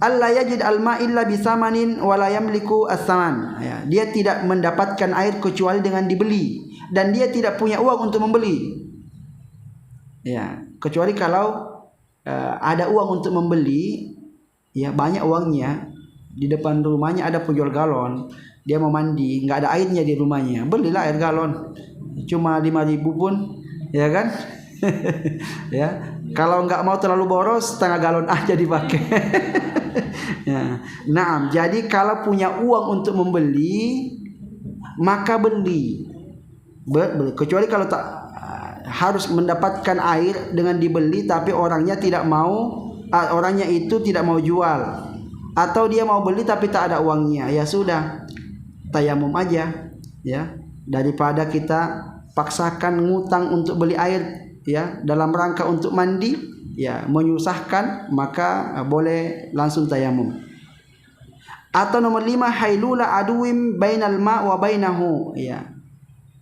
alla yajid alma illa bisamanin wa la yamliku as-saman, ya. Dia tidak mendapatkan air kecuali dengan dibeli, dan dia tidak punya uang untuk membeli, ya. Kecuali kalau ada uang untuk membeli, ya, banyak uangnya. Di depan rumahnya ada penjual galon, dia mau mandi, nggak ada airnya di rumahnya, belilah air galon, cuma 5.000 pun, ya kan. Ya, kalau nggak mau terlalu boros, setengah galon aja dipakai. Ya. Jadi kalau punya uang untuk membeli, maka beli. Kecuali kalau tak harus mendapatkan air dengan dibeli, tapi orangnya tidak mau, orangnya itu tidak mau jual, atau dia mau beli tapi tak ada uangnya, ya sudah, tayamum aja, ya, daripada kita paksakan ngutang untuk beli air, ya, dalam rangka untuk mandi, ya, menyusahkan. Maka boleh langsung tayamum. Atau nomor 5, hailula aduwim bainal ma wa bainahu, ya.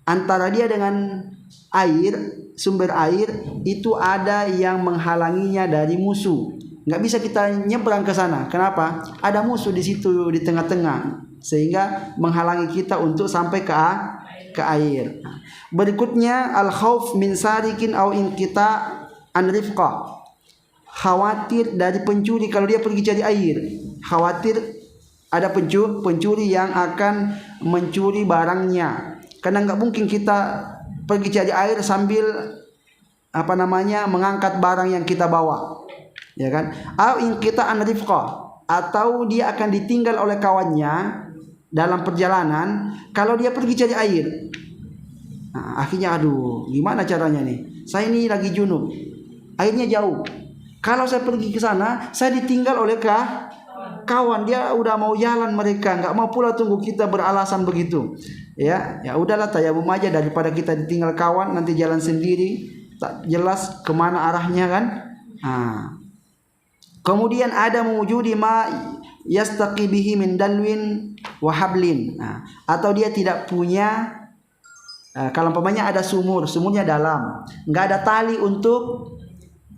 antara dia dengan air, sumber air itu ada yang menghalanginya dari musuh. Nggak bisa kita nyebrang ke sana. Kenapa? Ada musuh di situ di tengah-tengah, sehingga menghalangi kita untuk sampai ke air. Berikutnya al-khauf min sarikin au in kita an rifqa. Khawatir dari pencuri kalau dia pergi cari air. Khawatir ada pencuri yang akan mencuri barangnya. Karena nggak mungkin kita pergi cari air sambil mengangkat barang yang kita bawa, ya kan? Au in kita an rifqa, atau dia akan ditinggal oleh kawannya dalam perjalanan kalau dia pergi cari air. Nah, akhirnya aduh, gimana caranya nih? Saya ini lagi junub, airnya jauh. Kalau saya pergi ke sana, saya ditinggal oleh kawan, dia udah mau jalan, mereka nggak mau pula tunggu kita beralasan begitu. Ya udahlah, tayamum aja daripada kita ditinggal kawan nanti jalan sendiri tak jelas kemana arahnya kan. Kemudian ada mewujudi ma yastaqi bihi min dalwin wa hablin. Atau dia tidak punya, kalau umpamanya ada sumurnya dalam, nggak ada tali untuk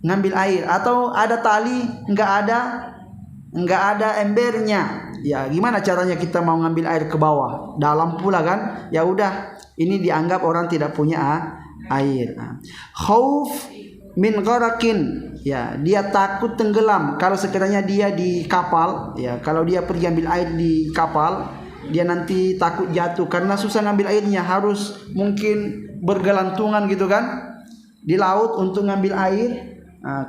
ngambil air, atau ada tali nggak ada embernya. Ya gimana caranya kita mau ngambil air ke bawah, dalam pula kan? Ya udah, ini dianggap orang tidak punya air. Khauf min gharakin, ya dia takut tenggelam kalau sekiranya dia di kapal. Ya kalau dia pergi ambil air di kapal, dia nanti takut jatuh karena susah ngambil airnya, harus mungkin bergelantungan gitu kan di laut untuk ngambil air.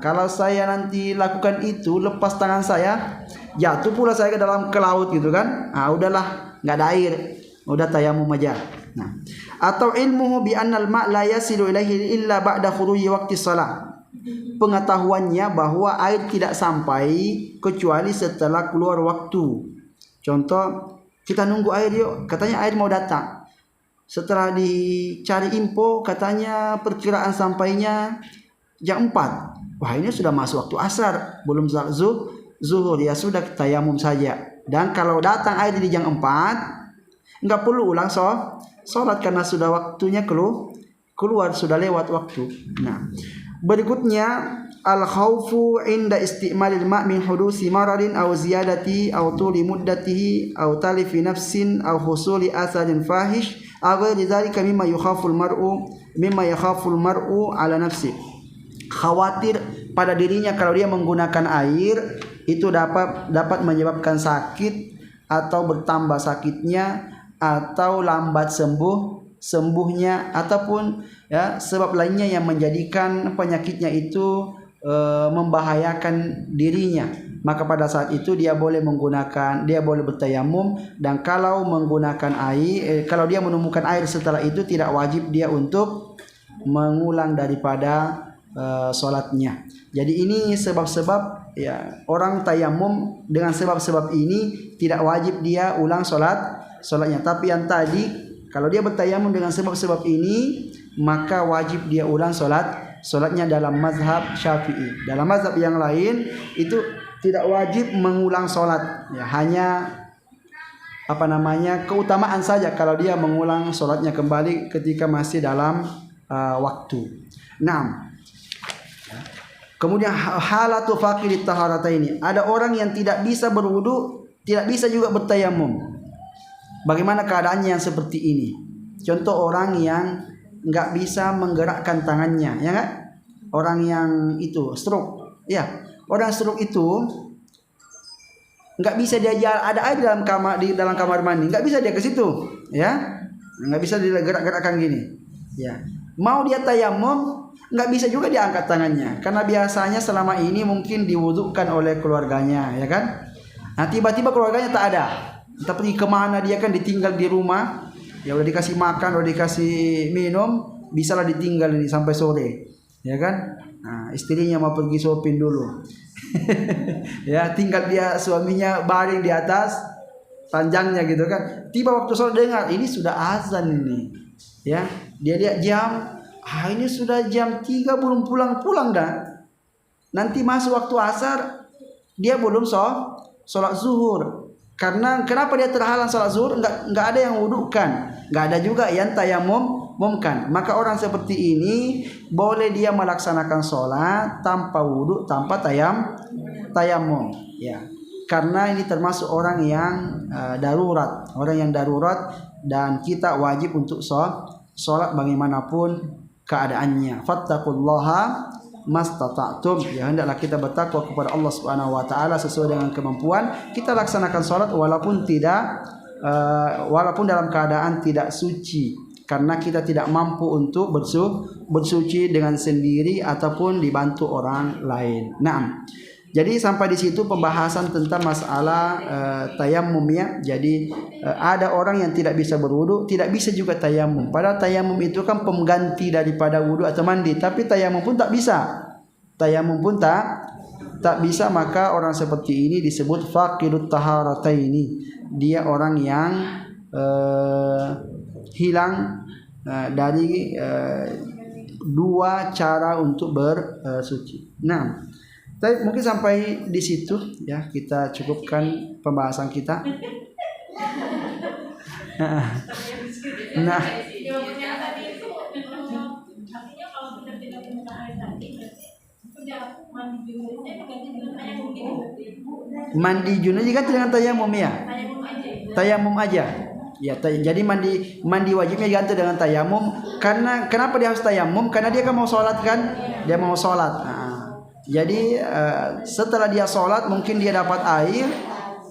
Kalau saya nanti lakukan itu, lepas tangan saya, jatuh pula saya ke laut gitu kan. Udahlah, nggak ada air, udah tayamum aja. Atau ilmuhu bi annal ma' la yasilu ilaihi illa ba'da khuruji waqti shalah. Pengetahuannya bahwa air tidak sampai kecuali setelah keluar waktu. Contoh, kita nunggu air yuk, katanya air mau datang. Setelah dicari info, katanya perkiraan sampainya jam 4. Wah, ini sudah masuk waktu asar, belum salat zuhur, ya sudah tayamum saja. Dan kalau datang air di jam 4, enggak perlu ulang sholat karena sudah waktunya keluar, sudah lewat waktu. Berikutnya al-khaufu inda isti'malil ma' min hudusi maradin aw ziyadati aw tuli muddatihi aw talifi nafsin aw husuli asarin fahish aw ghairi dzalika mimma yakhaful mar'u ala nafsi. Khawatir pada dirinya kalau dia menggunakan air itu dapat menyebabkan sakit atau bertambah sakitnya atau lambat sembuhnya ataupun ya sebab lainnya yang menjadikan penyakitnya itu membahayakan dirinya. Maka pada saat itu dia boleh bertayamum, dan kalau menggunakan air, kalau dia menemukan air setelah itu tidak wajib dia untuk mengulang daripada sholatnya. Jadi ini sebab-sebab ya orang tayamum, dengan sebab-sebab ini tidak wajib dia ulang sholatnya. Tapi yang tadi kalau dia bertayamum dengan sebab-sebab ini maka wajib dia ulang sholatnya dalam mazhab Syafi'i. Dalam mazhab yang lain itu tidak wajib mengulang sholat, ya hanya keutamaan saja kalau dia mengulang sholatnya kembali ketika masih dalam waktu. Kemudian halatu faqidit taharataini. Ada orang yang tidak bisa berwudu, tidak bisa juga bertayamum. Bagaimana keadaannya yang seperti ini? Contoh orang yang nggak bisa menggerakkan tangannya, ya nggak? Orang yang itu stroke, ya. Orang stroke itu nggak bisa dia jalan, ada air di dalam kamar mandi, nggak bisa dia ke situ, ya. Nggak bisa dia gerak-gerakkan gini, ya. Mau dia tayamum, nggak bisa juga dia angkat tangannya karena biasanya selama ini mungkin diwudukan oleh keluarganya, ya kan? Nah tiba-tiba keluarganya tak ada, entah pergi kemana, dia kan ditinggal di rumah, ya udah dikasih makan, udah dikasih minum, bisalah ditinggal ini sampai sore, ya kan? Nah istrinya mau pergi shopping dulu, ya tinggal dia suaminya baring di atas panjangnya gitu kan. Tiba waktu sholat dengar ini sudah azan ini, ya dia lihat jam. Ini sudah jam 3 belum pulang dah. Nanti masuk waktu asar dia belum sholat zuhur. Karena kenapa dia terhalang sholat zuhur? Enggak ada yang wudukan, enggak ada juga yang tayamum mumkan. Maka orang seperti ini boleh dia melaksanakan sholat tanpa wudhu, tanpa tayamum, ya. Karena ini termasuk orang yang darurat, dan kita wajib untuk sholat bagaimanapun keadaannya. Fattaqullaha mastata'tum, ya, hendaklah kita bertakwa kepada Allah Subhanahu wa taala sesuai dengan kemampuan. Kita laksanakan sholat walaupun dalam keadaan tidak suci, karena kita tidak mampu untuk bersuci dengan sendiri ataupun dibantu orang lain. Nah, jadi sampai di situ pembahasan tentang masalah tayamum, ya. Jadi ada orang yang tidak bisa berwudu, tidak bisa juga tayamum. Padahal tayamum itu kan pengganti daripada wudu atau mandi, tapi tayamum pun tak bisa. Tak bisa, maka orang seperti ini disebut faqidut taharataini. Dia orang yang hilang dari dua cara untuk bersuci. Nah, mungkin sampai di situ, ya, kita cukupkan pembahasan kita. Nah, Jawabannya tadi itu artinya kalau kita tidak menemukan air tadi berarti sudah mandi junubnya diganti dengan tayamum gitu berarti. mandi junub diganti dengan tayamum, ya. Tayamum aja. Ya, jadi mandi wajibnya diganti dengan tayamum. Karena kenapa dia harus tayamum? Karena dia kan mau sholat kan? Dia mau sholat. Jadi setelah dia sholat mungkin dia dapat air,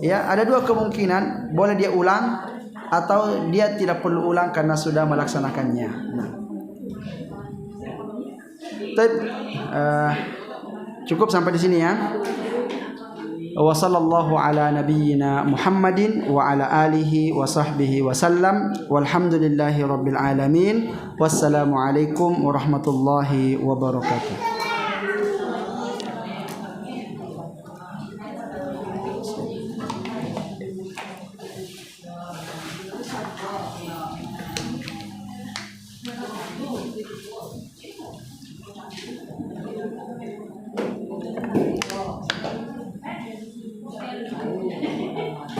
ya, ada dua kemungkinan, boleh dia ulang atau dia tidak perlu ulang karena sudah melaksanakannya. Cukup sampai di sini, ya. Wa sallallahu ala nabiyyina Muhammadin wa ala alihi wa sahbihi wa sallam. Walhamdulillahi rabbil alamin. Wassalamu alaikum warahmatullahi wabarakatuh.